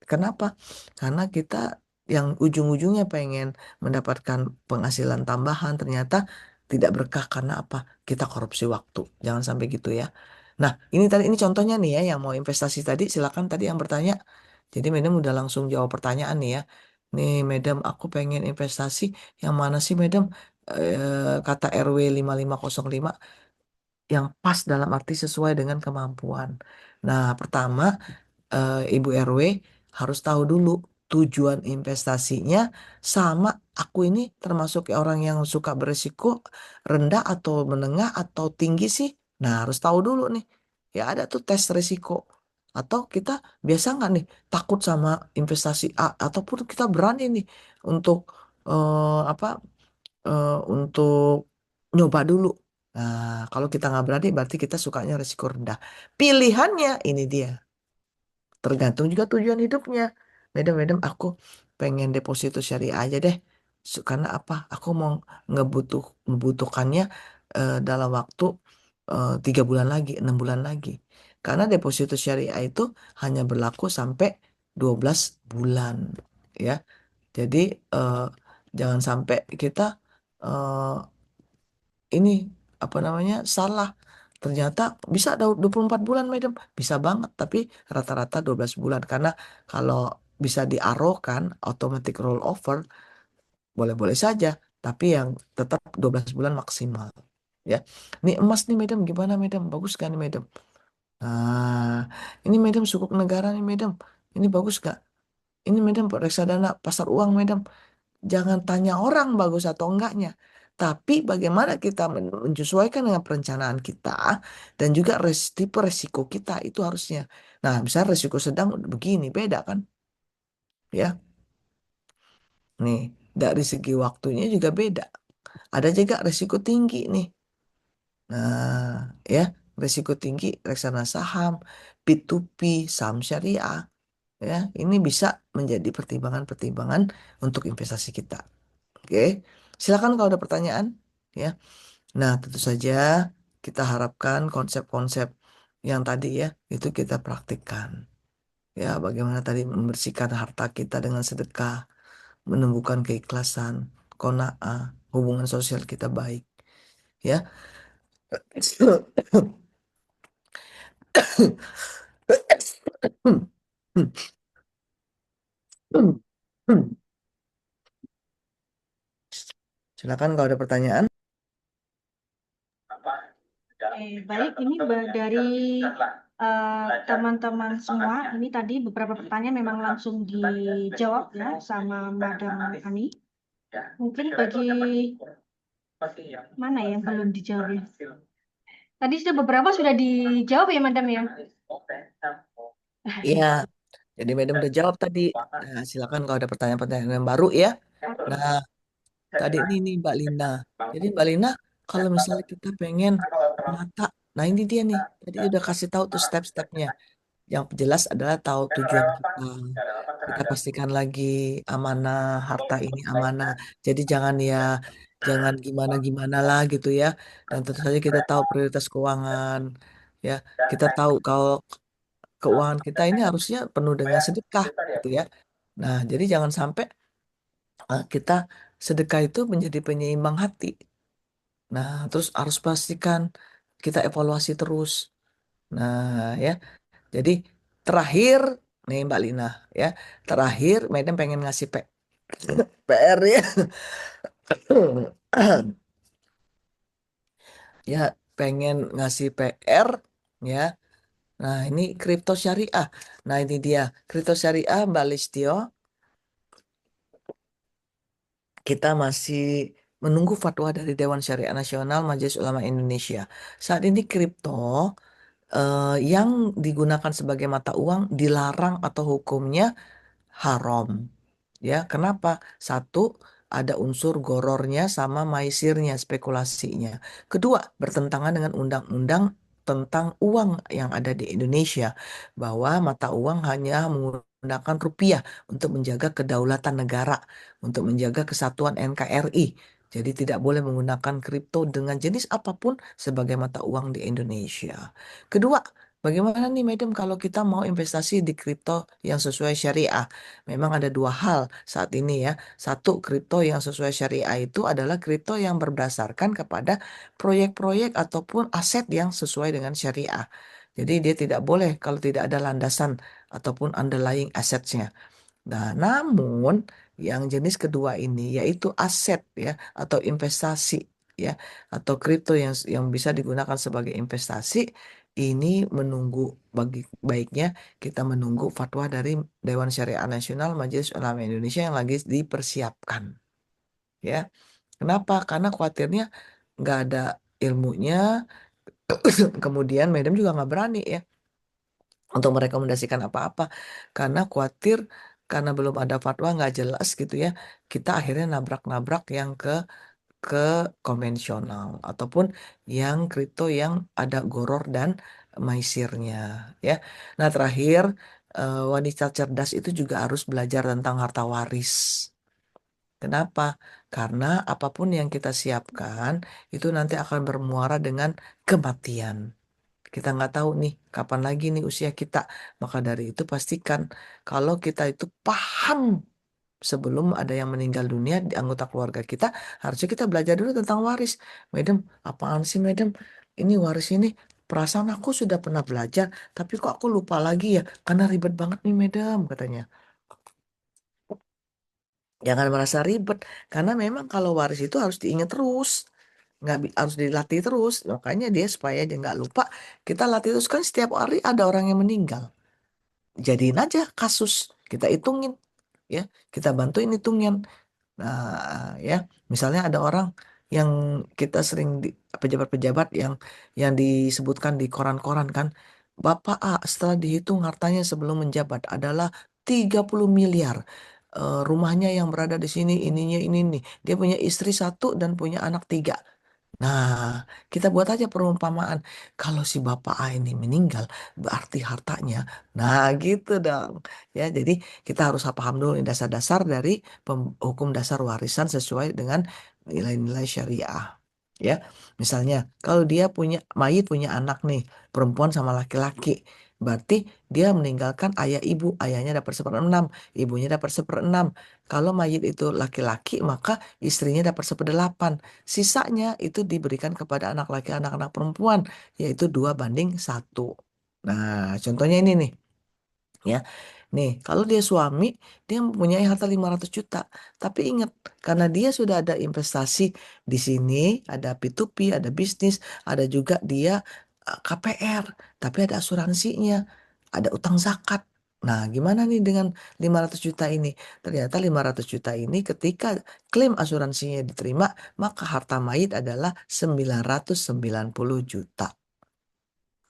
kenapa? Karena kita yang ujung-ujungnya pengen mendapatkan penghasilan tambahan ternyata tidak berkah karena apa? Kita korupsi waktu. Jangan sampai gitu ya. Nah, ini tadi ini contohnya nih ya yang mau investasi tadi silakan tadi yang bertanya. Jadi Madam udah langsung jawab pertanyaan nih ya. Nih Madam, aku pengen investasi yang mana sih Madam? Kata RW 5505 yang pas dalam arti sesuai dengan kemampuan. Nah, pertama Ibu RW harus tahu dulu tujuan investasinya sama aku ini termasuk orang yang suka berisiko rendah atau menengah atau tinggi sih. Nah, harus tahu dulu nih. Ya ada tuh tes risiko. Atau kita biasa nggak nih takut sama investasi A ataupun kita berani nih untuk apa untuk nyoba dulu. Nah, kalau kita nggak berani berarti kita sukanya risiko rendah. Pilihannya ini dia. Tergantung juga tujuan hidupnya. Madam, aku pengen deposito syariah aja deh. Karena apa? Aku mau membutuhkannya dalam waktu 3 bulan lagi, 6 bulan lagi. Karena deposito syariah itu hanya berlaku sampai 12 bulan, ya. Jadi eh, jangan sampai kita eh, ini apa namanya salah. Ternyata bisa ada 24 bulan, Madam. Bisa banget, tapi rata-rata 12 bulan. Karena kalau bisa diarahkan automatic roll over, boleh-boleh saja. Tapi yang tetap 12 bulan maksimal. Ya, ini emas nih, Madam. Gimana, Madam? Bagus kan, nih, Madam? Nah, ini Madam sukuk negara nih, Madam. Ini bagus gak? Ini Madam reksadana pasar uang, Madam. Jangan tanya orang bagus atau enggaknya. Tapi bagaimana kita menyesuaikan dengan perencanaan kita dan juga tipe resiko kita itu harusnya. Nah, misalnya resiko sedang begini, beda kan? Ya, nih dari segi waktunya juga beda. Ada juga resiko tinggi nih. Nah, ya, resiko tinggi reksadana saham, P2P, saham syariah, ya, ini bisa menjadi pertimbangan-pertimbangan untuk investasi kita. Oke, silakan kalau ada pertanyaan, ya. Nah, tentu saja kita harapkan konsep-konsep yang tadi ya itu kita praktikkan. Ya, bagaimana tadi membersihkan harta kita dengan sedekah, menumbuhkan keikhlasan, qanaah, hubungan sosial kita baik, ya. Silakan kalau ada pertanyaan. Baik, ini dari teman-teman semua. Ini tadi beberapa pertanyaan memang langsung dijawab ya sama Madam Ani. Mungkin bagi mana yang belum dijawab ya? Tadi sudah beberapa sudah dijawab ya, Madam ya. Iya, jadi Madam udah jawab tadi. Nah, silakan kalau ada pertanyaan-pertanyaan yang baru ya. Nah, tadi ini Mbak Lina. Jadi Mbak Lina, kalau misalnya kita pengen menata, nah ini dia nih. Tadi udah kasih tahu tuh step-stepnya. Yang jelas adalah tahu tujuan kita. Kita pastikan lagi amanah, harta ini amanah. Jadi jangan gimana-gimana lah gitu ya. Dan tentu saja kita tahu prioritas keuangan. Ya, kita tahu kalau keuangan kita ini harusnya penuh dengan sedekah gitu ya. Nah, jadi jangan sampai kita sedekah itu menjadi penyeimbang hati. Nah, terus harus pastikan kita evaluasi terus. Nah, ya. Jadi terakhir nih Mbak Lina ya. Terakhir Madam pengen ngasih PR ya. Ya, pengen ngasih PR ya. Nah, ini kripto syariah. Nah, ini dia. Kripto syariah Mbak Listio. Kita masih menunggu fatwa dari Dewan Syariah Nasional Majelis Ulama Indonesia. Saat ini kripto yang digunakan sebagai mata uang dilarang atau hukumnya haram. Ya, kenapa? Satu, ada unsur gorornya sama maisirnya, spekulasinya. Kedua, bertentangan dengan undang-undang tentang uang yang ada di Indonesia, bahwa mata uang hanya menggunakan rupiah untuk menjaga kedaulatan negara, untuk menjaga kesatuan NKRI. Jadi tidak boleh menggunakan kripto dengan jenis apapun sebagai mata uang di Indonesia. Kedua, bagaimana nih, Madam, kalau kita mau investasi di kripto yang sesuai syariah? Memang ada dua hal saat ini ya. Satu, kripto yang sesuai syariah itu adalah kripto yang berdasarkan kepada proyek-proyek ataupun aset yang sesuai dengan syariah. Jadi dia tidak boleh kalau tidak ada landasan ataupun underlying assets-nya. Nah, namun yang jenis kedua ini yaitu aset ya atau investasi ya atau kripto yang bisa digunakan sebagai investasi ini menunggu bagi baiknya kita menunggu fatwa dari Dewan Syariah Nasional Majelis Ulama Indonesia yang lagi dipersiapkan ya. Kenapa? Karena khawatirnya nggak ada ilmunya, kemudian Madam juga nggak berani ya untuk merekomendasikan apa-apa karena khawatir karena belum ada fatwa nggak jelas gitu ya kita akhirnya nabrak-nabrak yang ke konvensional ataupun yang kripto yang ada goror dan maisirnya ya. Nah, terakhir wanita cerdas itu juga harus belajar tentang harta waris. Kenapa? Karena apapun yang kita siapkan itu nanti akan bermuara dengan kematian. Kita nggak tahu nih kapan lagi nih usia kita. Maka dari itu pastikan kalau kita itu paham sebelum ada yang meninggal dunia di anggota keluarga kita, harusnya kita belajar dulu tentang waris. Madam, apaan sih Madam? Ini waris ini perasaan aku sudah pernah belajar, tapi kok aku lupa lagi ya? Karena ribet banget nih Madam, katanya. Jangan merasa ribet, karena memang kalau waris itu harus diingat terus. Harus dilatih terus. Makanya dia supaya dia nggak lupa, kita latih terus kan setiap hari ada orang yang meninggal. Jadiin aja kasus, kita hitungin ya, kita bantuin hitungin. Nah, ya, misalnya ada orang yang kita sering di pejabat-pejabat yang disebutkan di koran-koran kan, Bapak A setelah dihitung hartanya sebelum menjabat adalah 30 miliar. Rumahnya yang berada di sini ininya ini nih. Dia punya istri satu dan punya anak tiga. Nah, kita buat aja perumpamaan. Kalau si bapak A ini meninggal, berarti hartanya. Nah, gitu dong. Ya, jadi kita harus paham dulu nih dasar-dasar dari hukum dasar warisan sesuai dengan nilai-nilai syariah. Ya, misalnya kalau dia mayit punya anak nih, perempuan sama laki-laki. Berarti dia meninggalkan ayah ibu, ayahnya dapat seperenam, ibunya dapat seperenam. Kalau mayit itu laki-laki, maka istrinya dapat seperdelapan. Sisanya itu diberikan kepada anak laki, anak-anak perempuan, yaitu 2 banding 1. Nah, contohnya ini nih, ya. Nih, kalau dia suami, dia mempunyai harta 500 juta. Tapi ingat, karena dia sudah ada investasi di sini, ada P2P, ada bisnis, ada juga dia KPR, tapi ada asuransinya, ada utang zakat. Nah, gimana nih dengan 500 juta ini? Ternyata 500 juta ini ketika klaim asuransinya diterima, maka harta mayit adalah 990 juta.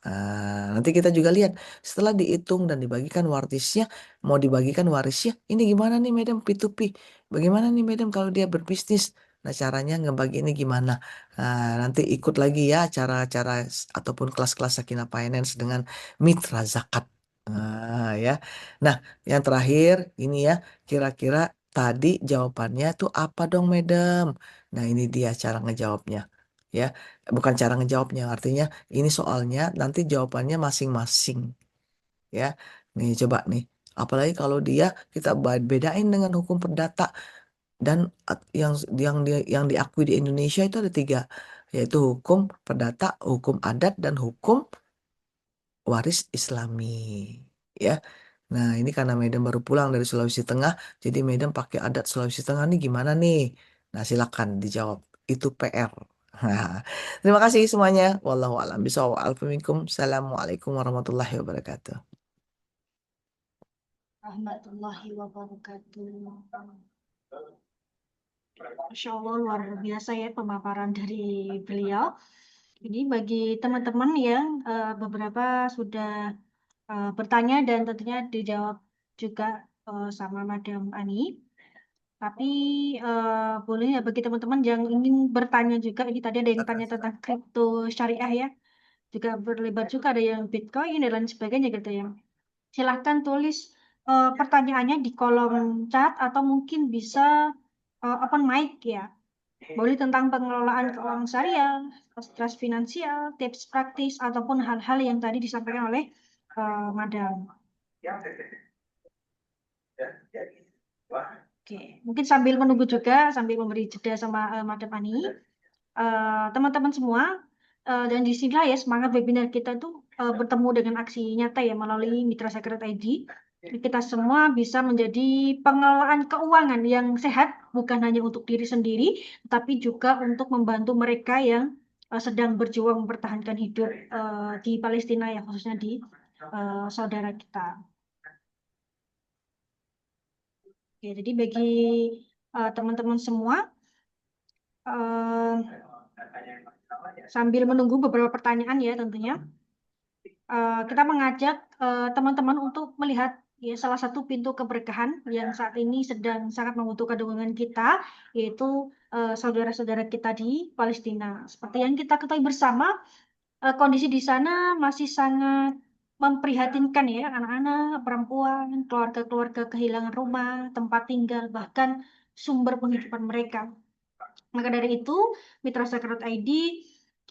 Nah, nanti kita juga lihat setelah dihitung dan dibagikan warisnya, mau dibagikan warisnya, ini gimana nih Madam P2P? Bagaimana nih Madam kalau dia berbisnis? Nah, caranya ngebagi ini gimana? Nah, nanti ikut lagi ya cara-cara ataupun kelas-kelas Sakinah Finance dengan mitra zakat. Nah, ya. Nah, yang terakhir ini ya, kira-kira tadi jawabannya tuh apa dong, Madam? Nah, ini dia cara ngejawabnya. Ya, bukan cara ngejawabnya, artinya ini soalnya nanti jawabannya masing-masing ya. Nih coba nih. Apalagi kalau dia kita bedain dengan hukum perdata dan yang diakui di Indonesia itu ada 3, yaitu hukum perdata, hukum adat dan hukum waris Islami. Ya. Nah, ini karena Medan baru pulang dari Sulawesi Tengah, jadi Medan pakai adat Sulawesi Tengah nih gimana nih? Nah, silakan dijawab. Itu PR. Terima kasih semuanya. Wallahu a'lam bishawab. Assalamualaikum warahmatullahi wabarakatuh. Rahmatullahi wabarakatuh. Masya Allah, luar biasa ya pemaparan dari beliau. Ini bagi teman-teman yang beberapa sudah bertanya dan tentunya dijawab juga sama Madam Ani. Tapi boleh ya bagi teman-teman yang ingin bertanya juga, ini tadi ada yang tanya tentang kripto syariah ya, juga berlebar juga ada yang Bitcoin dan lain sebagainya gitu ya. Silahkan tulis pertanyaannya di kolom chat atau mungkin bisa open mic ya. Boleh tentang pengelolaan keuangan syariah, stres finansial, tips praktis, ataupun hal-hal yang tadi disampaikan oleh Madam. Oke, mungkin sambil menunggu juga, sambil memberi jeda sama Madam Ani, teman-teman semua, dan di sini ya semangat webinar kita itu bertemu dengan aksi nyata ya melalui Mitra Secret ID. Kita semua bisa menjadi pengelolaan keuangan yang sehat, bukan hanya untuk diri sendiri, tapi juga untuk membantu mereka yang sedang berjuang mempertahankan hidup di Palestina ya, khususnya di saudara kita. Oke, jadi bagi teman-teman semua, eh, sambil menunggu beberapa pertanyaan ya tentunya, kita mengajak teman-teman untuk melihat ya salah satu pintu keberkahan yang saat ini sedang sangat membutuhkan dukungan kita, yaitu saudara-saudara kita di Palestina. Seperti yang kita ketahui bersama, kondisi di sana masih sangat memprihatinkan ya, anak-anak, perempuan, keluarga-keluarga kehilangan rumah, tempat tinggal, bahkan sumber penghidupan mereka. Maka dari itu, Mitra Secret ID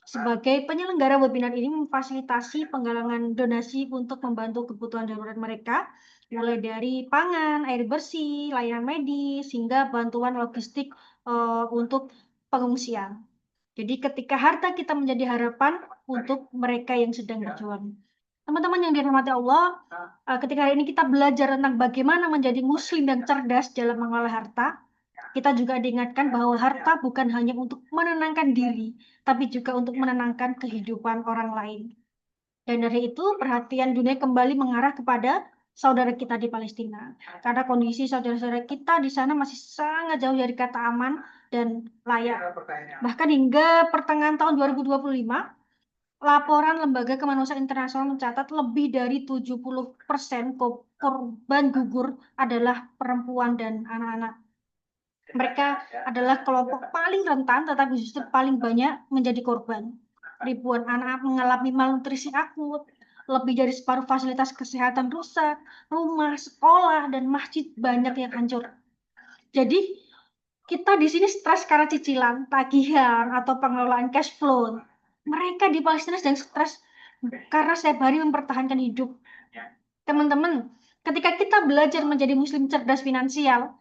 sebagai penyelenggara webinar ini memfasilitasi penggalangan donasi untuk membantu kebutuhan darurat mereka, mulai dari pangan, air bersih, layanan medis, hingga bantuan logistik untuk pengungsian. Jadi ketika harta kita menjadi harapan untuk mereka yang sedang berjuang. Teman-teman yang dirahmati Allah, ketika hari ini kita belajar tentang bagaimana menjadi muslim dan cerdas dalam mengelola harta, kita juga diingatkan bahwa harta bukan hanya untuk menenangkan diri, tapi juga untuk menenangkan kehidupan orang lain. Dan dari itu, perhatian dunia kembali mengarah kepada saudara kita di Palestina. Karena kondisi saudara-saudara kita di sana masih sangat jauh dari kata aman dan layak. Bahkan hingga pertengahan tahun 2025, laporan Lembaga Kemanusiaan Internasional mencatat lebih dari 70% korban gugur adalah perempuan dan anak-anak. Mereka adalah kelompok paling rentan, tetapi justru paling banyak menjadi korban. Ribuan anak mengalami malnutrisi akut, lebih dari separuh fasilitas kesehatan rusak, rumah, sekolah, dan masjid banyak yang hancur. Jadi, kita di sini stres karena cicilan, tagihan, atau pengelolaan cash flow. Mereka di Palestina sedang stres karena setiap hari mempertahankan hidup. Teman-teman, ketika kita belajar menjadi muslim cerdas finansial,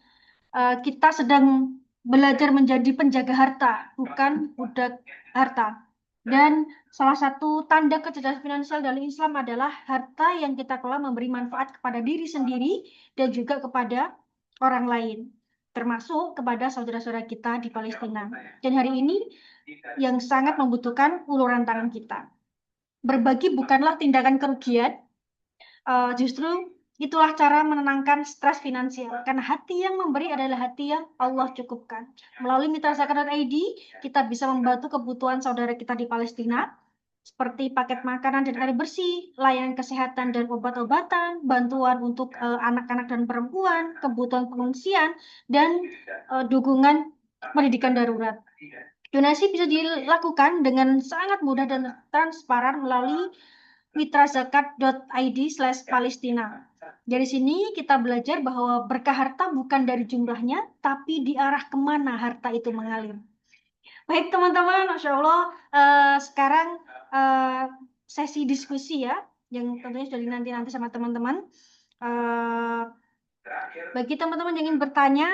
kita sedang belajar menjadi penjaga harta, bukan budak harta. Dan salah satu tanda kecerdasan finansial dalam Islam adalah harta yang kita kelola memberi manfaat kepada diri sendiri dan juga kepada orang lain, termasuk kepada saudara-saudara kita di Palestina. Dan hari ini yang sangat membutuhkan uluran tangan kita. Berbagi bukanlah tindakan kerugian, justru itulah cara menenangkan stres finansial. Karena hati yang memberi adalah hati yang Allah cukupkan. Melalui Mitra Zakat.id, kita bisa membantu kebutuhan saudara kita di Palestina, seperti paket makanan dan air bersih, layanan kesehatan dan obat-obatan, bantuan untuk anak-anak dan perempuan, kebutuhan pengungsian, dan dukungan pendidikan darurat. Donasi bisa dilakukan dengan sangat mudah dan transparan melalui mitrazakat.id/Palestina. Dari sini kita belajar bahwa berkah harta bukan dari jumlahnya, tapi di arah kemana harta itu mengalir. Baik teman-teman, Masya Allah, sekarang sesi diskusi ya, yang tentunya sudah dinanti-nanti sama teman-teman. Bagi teman-teman yang ingin bertanya,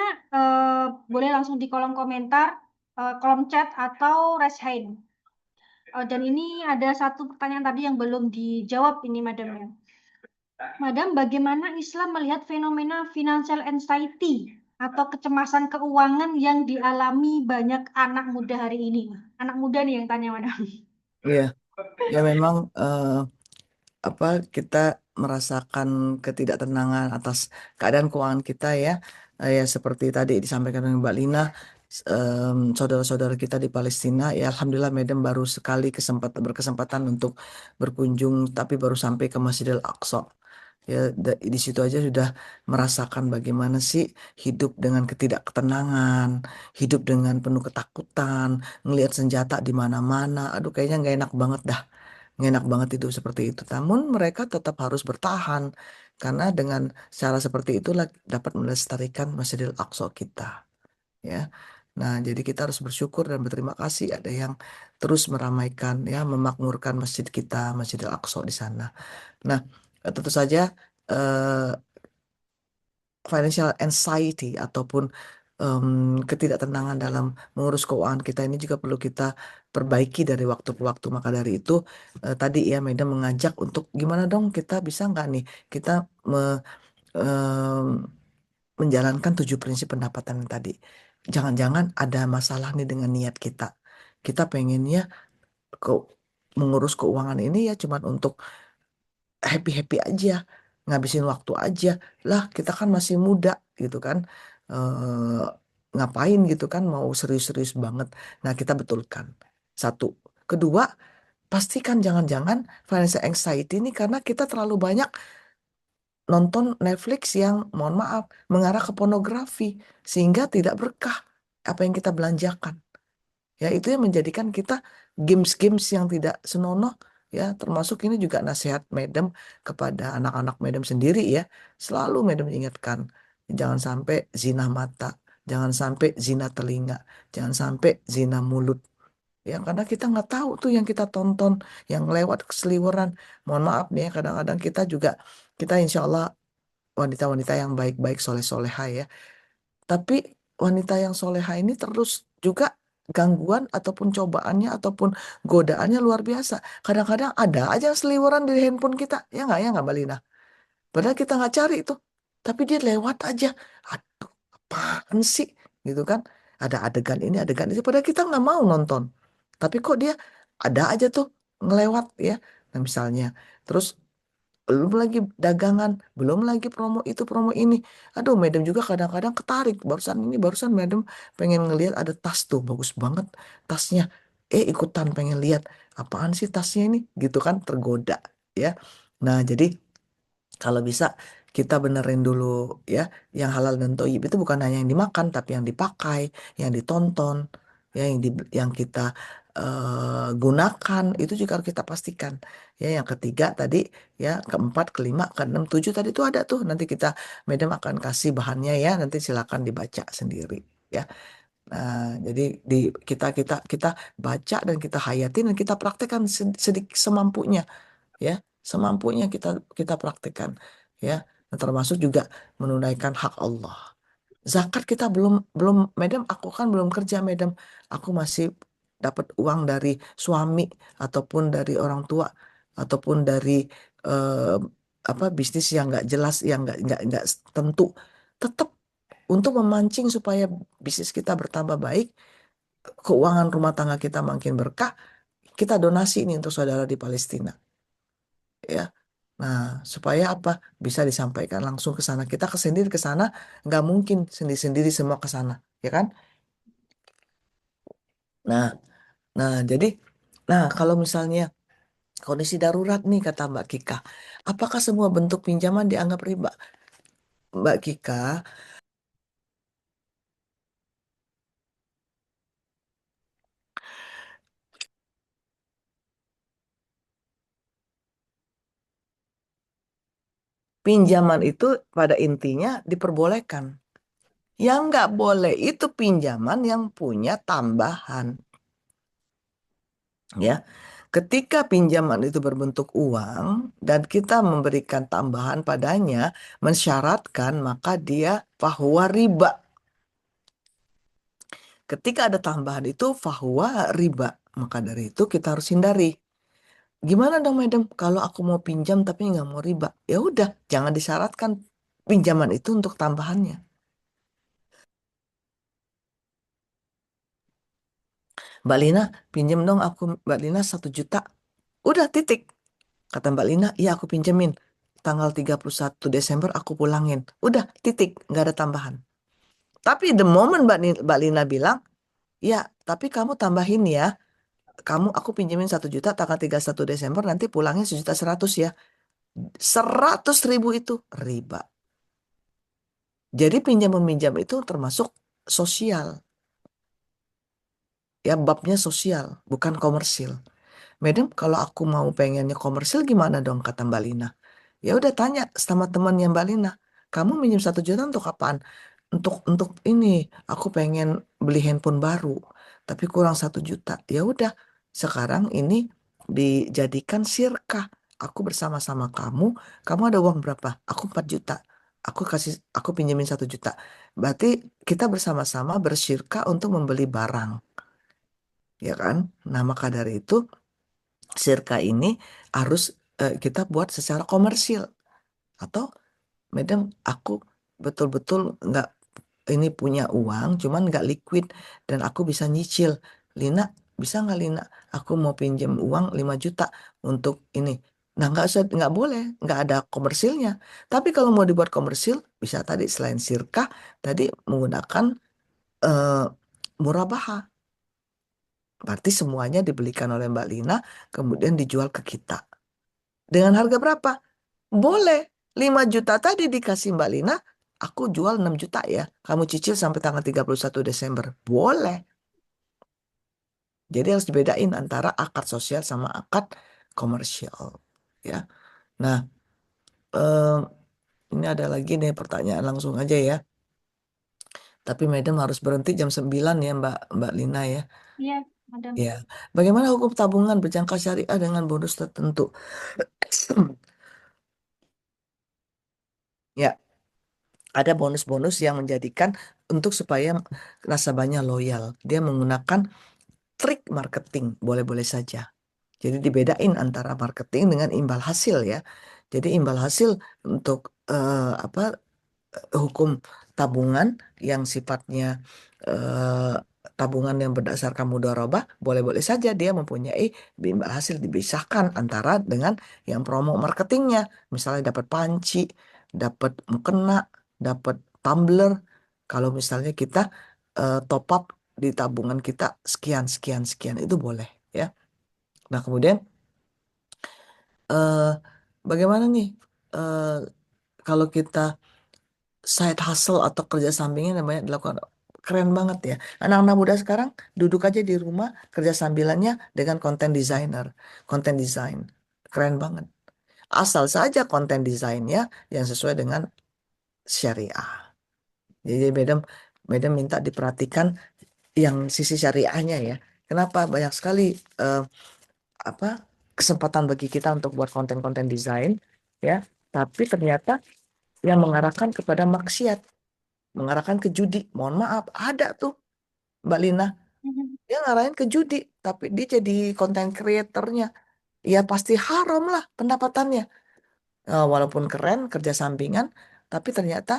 boleh langsung di kolom komentar, kolom chat, atau raise hand. Dan ini ada satu pertanyaan tadi yang belum dijawab ini, Madam ya. Madam, bagaimana Islam melihat fenomena financial anxiety atau kecemasan keuangan yang dialami banyak anak muda hari ini? Anak muda nih yang tanya, Madam. Iya, ya memang apa kita merasakan ketidaktenangan atas keadaan keuangan kita ya. Ya seperti tadi disampaikan oleh Mbak Lina, saudara-saudara kita di Palestina, ya Alhamdulillah Madam baru sekali berkesempatan untuk berkunjung, tapi baru sampai ke Masjidil Aqsa. Ya di situ aja sudah merasakan bagaimana sih hidup dengan ketidaktenangan, hidup dengan penuh ketakutan, ngelihat senjata di mana-mana. Aduh, kayaknya nggak enak banget dah. Nggak enak banget itu seperti itu. Namun mereka tetap harus bertahan karena dengan cara seperti itulah dapat melestarikan Masjidil Aqsa kita, ya. Nah, jadi kita harus bersyukur dan berterima kasih ada yang terus meramaikan, ya, memakmurkan masjid kita, Masjidil Aqsa di sana. Nah, tentu saja eh, financial anxiety ataupun ketidaktenangan dalam mengurus keuangan kita ini juga perlu kita perbaiki dari waktu ke waktu. Maka dari itu tadi ya Medan mengajak untuk gimana dong kita bisa nggak nih kita em, menjalankan 7 prinsip pendapatan yang tadi. Jangan-jangan ada masalah nih dengan niat kita. Kita pengennya ke mengurus keuangan ini ya cuman untuk happy-happy aja, ngabisin waktu aja. Lah, kita kan masih muda gitu kan. Ngapain gitu kan mau serius-serius banget. Nah, kita betulkan. Satu. Kedua, pastikan jangan-jangan financial anxiety ini karena kita terlalu banyak nonton Netflix yang mohon maaf mengarah ke pornografi sehingga tidak berkah apa yang kita belanjakan. Ya, itu yang menjadikan kita games-games yang tidak senonoh, ya, termasuk ini juga nasihat Madam kepada anak-anak Madam sendiri ya. Selalu Madam ingatkan, jangan sampai zina mata, jangan sampai zina telinga, jangan sampai zina mulut. Ya, karena kita nggak tahu tuh yang kita tonton, yang lewat keseliweran. Mohon maaf nih ya, kadang-kadang kita insya Allah wanita-wanita yang baik-baik, soleh-soleha ya. Tapi wanita yang soleha ini terus juga gangguan ataupun cobaannya ataupun godaannya luar biasa. Kadang-kadang ada aja seliweran di handphone kita. Ya nggak Mbak Lina? Padahal kita nggak cari itu. Tapi dia lewat aja. Aduh, apaan sih? Gitu kan. Ada adegan ini, adegan itu. Padahal kita nggak mau nonton. Tapi kok dia ada aja tuh ngelewat ya. Nah misalnya. Terus belum lagi dagangan, belum lagi promo itu promo ini. Aduh, Madam juga kadang-kadang ketarik. Barusan Madam pengen ngelihat ada tas tuh, bagus banget tasnya. Ikutan pengen lihat apaan sih tasnya ini, gitu kan tergoda ya. Nah, jadi kalau bisa kita benerin dulu ya, yang halal dan thoyyib itu bukan hanya yang dimakan, tapi yang dipakai, yang ditonton, ya yang kita gunakan itu juga harus kita pastikan. Ya, yang ketiga tadi, ya keempat, kelima, keenam, tujuh tadi itu ada tuh. Nanti Madam akan kasih bahannya ya. Nanti silakan dibaca sendiri. Ya, nah, jadi di kita kita kita baca dan kita hayatin dan kita praktekkan sedikit semampunya ya, semampunya kita kita praktekkan ya. Nah, termasuk juga menunaikan hak Allah. Zakat kita belum belum Madam, aku kan belum kerja Madam, aku masih dapat uang dari suami ataupun dari orang tua ataupun dari eh, apa bisnis yang nggak jelas, yang nggak tentu, tetap untuk memancing supaya bisnis kita bertambah baik, keuangan rumah tangga kita makin berkah, kita donasi ini untuk saudara di Palestina ya. Nah, supaya apa? Bisa disampaikan langsung ke sana. Kita sendiri ke sana, nggak mungkin sendiri-sendiri semua ke sana, ya kan? Nah, jadi, kalau misalnya kondisi darurat nih kata Mbak Kika, apakah semua bentuk pinjaman dianggap riba? Mbak Kika, pinjaman itu pada intinya diperbolehkan. Yang nggak boleh itu pinjaman yang punya tambahan. Ya, ketika pinjaman itu berbentuk uang dan kita memberikan tambahan padanya, mensyaratkan maka dia fahuwa riba. Ketika ada tambahan itu fahuwa riba, maka dari itu kita harus hindari. Gimana dong, Madam? Kalau aku mau pinjam tapi nggak mau riba, ya udah, jangan disyaratkan pinjaman itu untuk tambahannya. Mbak Lina, pinjam dong aku, Mbak Lina 1 juta. Udah titik. Kata Mbak Lina, iya aku pinjemin. Tanggal 31 Desember aku pulangin. Udah, titik. Nggak ada tambahan. Tapi the moment Mbak Lina bilang, ya, tapi kamu tambahin ya. Aku pinjemin 1 juta tanggal 31 Desember, nanti pulangnya 1,1 juta ya. 100.000 itu riba. Jadi pinjam-meminjam itu termasuk sosial. Ya, babnya sosial, bukan komersil. Madam, kalau aku mau pengennya komersil gimana dong, kata Mbak Lina. Ya udah, tanya sama temannya Mbak Lina. Kamu minjem 1 juta untuk apaan? Untuk ini, aku pengen beli handphone baru, tapi kurang 1 juta. Ya udah, sekarang ini dijadikan sirkah. Aku bersama-sama kamu, kamu ada uang berapa? Aku 4 juta. Aku pinjemin 1 juta. Berarti kita bersama-sama bersyirkah untuk membeli barang, ya kan? Nah, maka dari itu sirka ini harus kita buat secara komersil. Atau, Madam, aku betul-betul nggak ini punya uang, cuman nggak liquid dan aku bisa nyicil. Lina, bisa nggak Lina? Aku mau pinjam uang 5 juta untuk ini. Nah, nggak usah, nggak boleh, nggak ada komersilnya. Tapi kalau mau dibuat komersil, bisa tadi selain sirka, tadi menggunakan eh, murabaha. Berarti semuanya dibelikan oleh Mbak Lina, kemudian dijual ke kita. Dengan harga berapa? Boleh. 5 juta tadi dikasih Mbak Lina, aku jual 6 juta ya. Kamu cicil sampai tanggal 31 Desember. Boleh. Jadi harus dibedain antara akad sosial sama akad komersial. Ya. Nah, eh, ini ada lagi nih pertanyaan langsung aja ya. Tapi Madam harus berhenti jam 9 ya, Mbak Lina ya. Iya, Madam. Ya. Bagaimana hukum tabungan berjangka syariah dengan bonus tertentu? Ya, ada bonus-bonus yang menjadikan untuk supaya nasabahnya loyal. Dia menggunakan trik marketing, boleh-boleh saja. Jadi dibedain antara marketing dengan imbal hasil ya. Jadi imbal hasil untuk apa hukum tabungan yang sifatnya tabungan yang berdasarkan mudharabah, boleh-boleh saja dia mempunyai imbal hasil dipisahkan antara dengan yang promo marketingnya. Misalnya dapat panci, dapat mukena, dapat tumbler. Kalau misalnya kita top up di tabungan kita sekian, sekian, sekian, itu boleh ya. Nah, kemudian eh, bagaimana nih eh, kalau kita side hustle atau kerja sampingnya yang banyak dilakukan? Keren banget ya. Anak-anak muda sekarang duduk aja di rumah kerja sambilannya dengan konten designer, konten desain. Keren banget. Asal saja konten desainnya yang sesuai dengan syariah. Jadi madam, madam minta diperhatikan yang sisi syariahnya ya. Kenapa banyak sekali eh, apa kesempatan bagi kita untuk buat konten-konten desain ya, tapi ternyata yang mengarahkan kepada maksiat, mengarahkan ke judi. Mohon maaf, ada tuh Mbak Lina, Mhm. dia ngarahin ke judi, tapi dia jadi konten kreatornya. Ya pasti haram lah pendapatannya. Walaupun keren kerja sampingan, tapi ternyata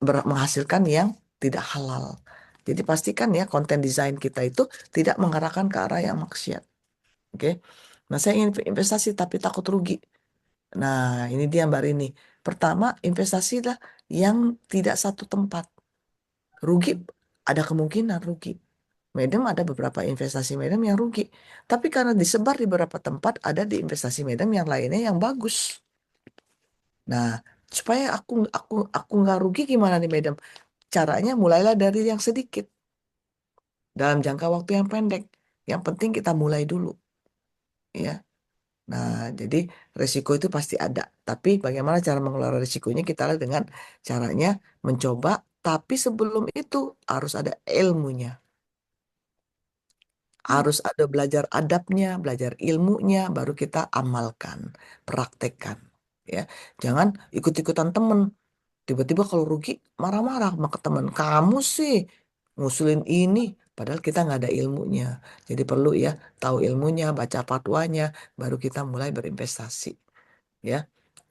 menghasilkan yang tidak halal. Jadi pastikan ya konten desain kita itu tidak mengarahkan ke arah yang maksiat. Oke. Nah, saya ingin investasi tapi takut rugi. Nah, ini dia Mbak Rini. Pertama, investasilah yang tidak satu tempat. Rugi, ada kemungkinan rugi. Medem ada beberapa investasi Medem yang rugi. Tapi karena disebar di beberapa tempat, ada di investasi Medem yang lainnya yang bagus. Nah, supaya aku nggak rugi gimana nih Medem? Caranya mulailah dari yang sedikit dalam jangka waktu yang pendek. Yang penting kita mulai dulu, ya. Nah, jadi resiko itu pasti ada. Tapi bagaimana cara mengelola risikonya kita lihat dengan caranya mencoba. Tapi sebelum itu harus ada ilmunya. Mhm. Harus ada belajar adabnya, belajar ilmunya, baru kita amalkan, praktekkan. Ya, jangan ikut-ikutan temen. Tiba-tiba kalau rugi marah-marah sama ke teman. Kamu sih ngusulin ini, padahal kita nggak ada ilmunya. Jadi perlu ya tahu ilmunya, baca fatwanya, baru kita mulai berinvestasi. Ya.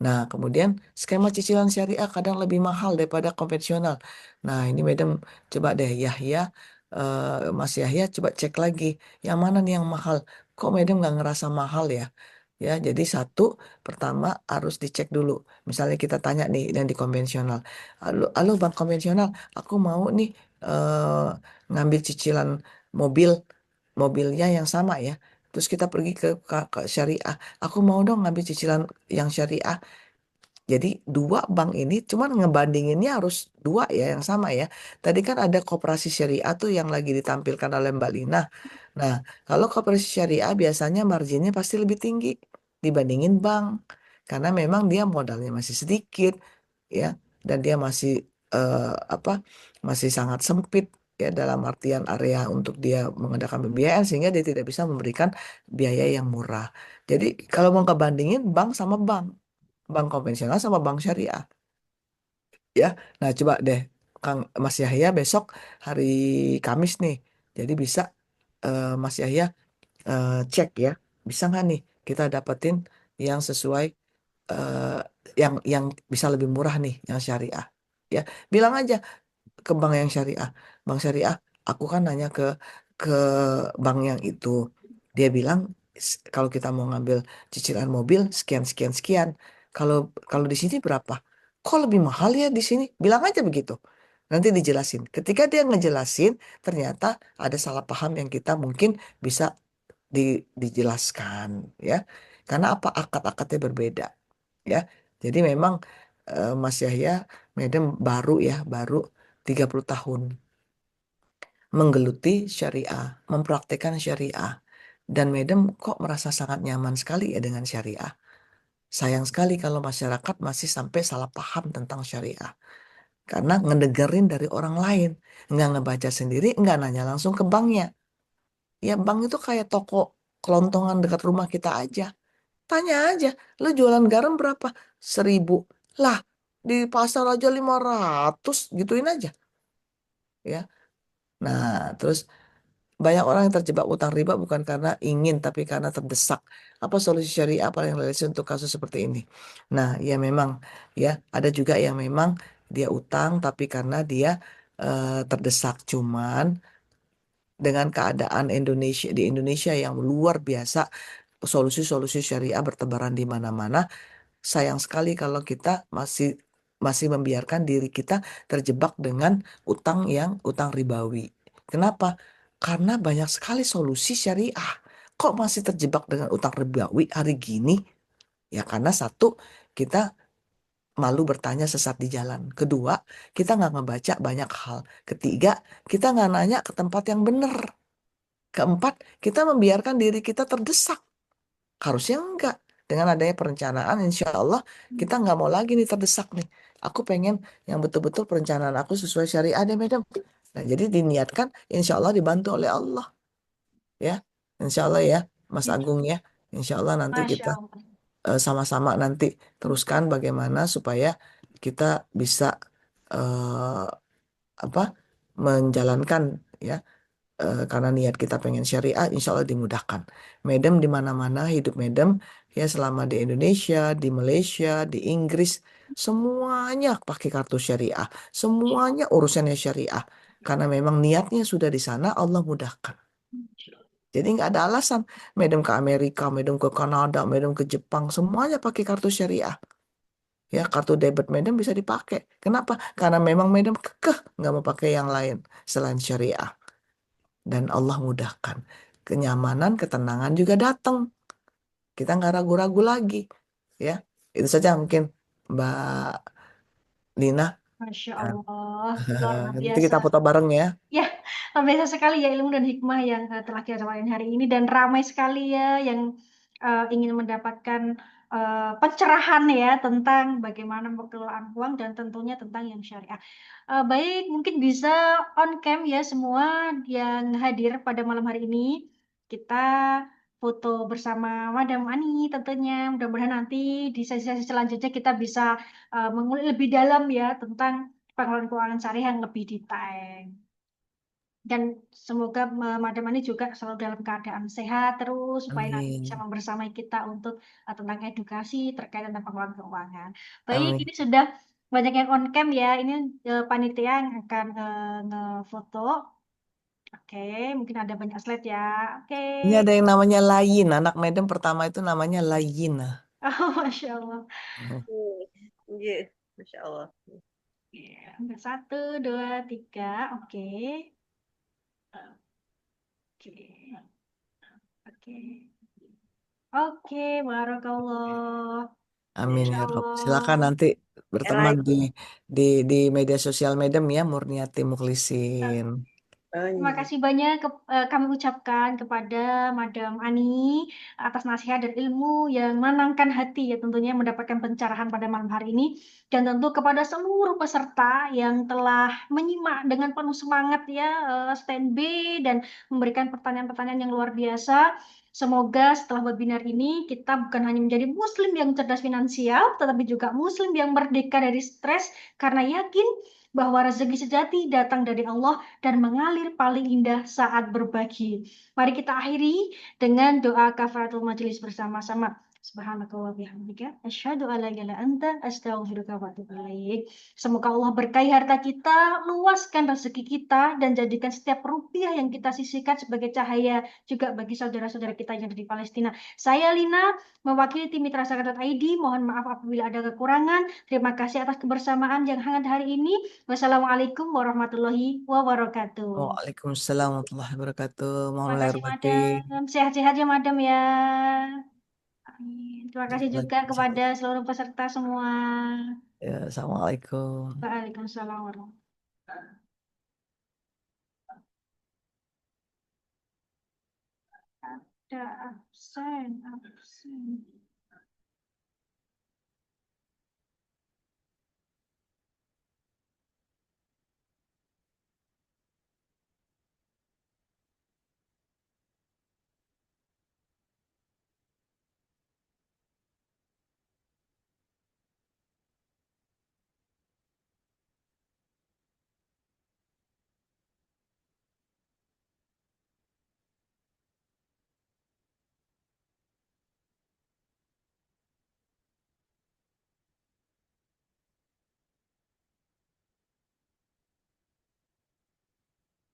Nah, kemudian skema cicilan syariah kadang lebih mahal daripada konvensional. Nah, ini Madam coba deh Yahya, Mas Yahya coba cek lagi yang mana nih yang mahal. Kok Madam nggak ngerasa mahal ya? Ya, jadi satu pertama harus dicek dulu. Misalnya kita tanya nih yang di konvensional, halo, halo bang konvensional, aku mau nih ngambil cicilan mobil, mobilnya yang sama ya. Terus kita pergi ke syariah. Aku mau dong ngambil cicilan yang syariah. Jadi dua bank ini cuman ngebandinginnya harus dua ya yang sama ya. Tadi kan ada koperasi syariah tuh yang lagi ditampilkan oleh Mbak Lina. Nah, kalau koperasi syariah biasanya marginnya pasti lebih tinggi dibandingin bank. Karena memang dia modalnya masih sedikit ya dan dia masih eh, apa masih sangat sempit ya dalam artian area untuk dia mengadakan pembiayaan sehingga dia tidak bisa memberikan biaya yang murah. Jadi kalau mau kebandingin bank sama bank, bank konvensional sama bank syariah ya. Nah, coba deh Kang Mas Yahya besok hari Kamis nih. Jadi bisa Mas Yahya cek ya. Bisa nggak nih kita dapetin yang sesuai eh, yang bisa lebih murah nih yang syariah. Ya, bilang aja ke bank yang syariah. Bank syariah, aku kan nanya ke bank yang itu. Dia bilang kalau kita mau ngambil cicilan mobil sekian sekian sekian. Kalau kalau di sini berapa? Kok lebih mahal ya di sini? Bilang aja begitu. Nanti dijelasin. Ketika dia ngejelasin, ternyata ada salah paham yang kita mungkin bisa dijelaskan ya. Karena apa akad-akadnya berbeda ya. Jadi memang Mas Yahya Medem baru ya, baru 30 tahun menggeluti syariah, mempraktekkan syariah. Dan Medem kok merasa sangat nyaman sekali ya dengan syariah. Sayang sekali kalau masyarakat masih sampai salah paham tentang syariah. Karena ngedengerin dari orang lain. Nggak ngebaca sendiri, nggak nanya langsung ke banknya. Ya bank itu kayak toko kelontongan dekat rumah kita aja. Tanya aja, lu jualan garam berapa? 1.000. Lah, di pasar aja 500, gituin aja. Ya. Nah, terus banyak orang yang terjebak utang riba bukan karena ingin, tapi karena terdesak. Apa solusi syariah paling realistis untuk kasus seperti ini? Nah, ya memang, ya ada juga yang memang dia utang, tapi karena dia terdesak. Cuman dengan keadaan di Indonesia yang luar biasa, solusi-solusi syariah bertebaran di mana-mana. Sayang sekali kalau kita masih masih membiarkan diri kita terjebak dengan utang ribawi. Kenapa? Karena banyak sekali solusi syariah. Kok masih terjebak dengan utang ribawi hari gini? Ya karena satu, kita malu bertanya sesat di jalan. Kedua, kita nggak ngebaca banyak hal. Ketiga, kita nggak nanya ke tempat yang benar. Keempat, kita membiarkan diri kita terdesak. Harusnya enggak. Dengan adanya perencanaan, insya Allah kita nggak mau lagi nih terdesak nih. Aku pengen yang betul-betul perencanaan aku sesuai syariah deh, madam. Nah, jadi diniatkan, insya Allah dibantu oleh Allah, ya. Insya Allah ya, Mas Agung ya. Insya Allah nanti Masya kita Allah. sama-sama nanti teruskan bagaimana supaya kita bisa eh, apa menjalankan, ya. Karena niat kita pengen syariah, insya Allah dimudahkan. Madam di mana-mana hidup madam, ya selama di Indonesia, di Malaysia, di Inggris, semuanya pakai kartu syariah, semuanya urusannya syariah. Karena memang niatnya sudah di sana, Allah mudahkan. Jadi nggak ada alasan. Madam ke Amerika, madam ke Kanada, madam ke Jepang, semuanya pakai kartu syariah. Ya, kartu debit madam bisa dipakai. Kenapa? Karena memang madam kekeh nggak mau pakai yang lain selain syariah. Dan Allah mudahkan. Kenyamanan, ketenangan juga datang. Kita nggak ragu-ragu lagi. Ya, itu saja mungkin Mbak Lina. Masya Nah, Allah, luar nanti biasa. kita foto bareng ya. Ya, luar biasa sekali ya ilmu dan hikmah yang telah kita dapatkan hari ini dan ramai sekali ya yang ingin mendapatkan pencerahan ya tentang bagaimana pengelolaan uang dan tentunya tentang yang syariah. Baik, mungkin bisa on cam ya semua yang hadir pada malam hari ini. Kita foto bersama Madam Ani tentunya. Mudah-mudahan nanti di sesi-sesi selanjutnya kita bisa mengulik lebih dalam ya tentang pengelolaan keuangan syariah yang lebih detail. Dan semoga Madam Ani juga selalu dalam keadaan sehat terus supaya nanti bisa Amin. membersamai kita untuk tentang edukasi terkait tentang pengelolaan keuangan. Baik, ini Amin. sudah banyak yang on cam ya. Ini panitia yang akan ngefoto. Oke, mungkin ada banyak slide ya. Oke. Ini ada yang namanya Layin. Anak Madam pertama itu namanya Layin. Oh, Masya Allah. Iya, Masya Allah. Ya, udah satu, dua, tiga. Oke. Oke. Oke. Oke, barakallah. Amin Masya ya Rob. Silakan Allah. nanti Yang berteman lain. di media sosial Madam ya, Murniati Nah, Mukhlisin. Oh, terima iya. kasih banyak kami ucapkan kepada Madam Ani atas nasihat dan ilmu yang menenangkan hati ya tentunya mendapatkan pencerahan pada malam hari ini dan tentu kepada seluruh peserta yang telah menyimak dengan penuh semangat ya standby dan memberikan pertanyaan-pertanyaan yang luar biasa. Semoga setelah webinar ini kita bukan hanya menjadi muslim yang cerdas finansial, tetapi juga muslim yang merdeka dari stres karena yakin bahwa rezeki sejati datang dari Allah dan mengalir paling indah saat berbagi. Mari kita akhiri dengan doa kafaratul majelis bersama-sama. Subhanakallah bihamdika asyhadu alla ilaha illa anta astaghfiruka wa atubu ilaik. Semoga Allah berkahi harta kita, luaskan rezeki kita dan jadikan setiap rupiah yang kita sisihkan sebagai cahaya juga bagi saudara-saudara kita yang ada di Palestina. Saya Lina mewakili tim Mitra Zakat.id. Mohon maaf apabila ada kekurangan. Terima kasih atas kebersamaan yang hangat hari ini. Wassalamualaikum warahmatullahi wabarakatuh. Waalaikumsalam warahmatullahi wabarakatuh. Mohon Terima lahir kasih, batin. Madam. Sehat-sehat ya, Madam ya. Amin. Terima kasih juga kepada seluruh peserta semua. Ya, Assalamualaikum. Waalaikumsalam warahmatullahi wabarakatuh. Ada absen, absen.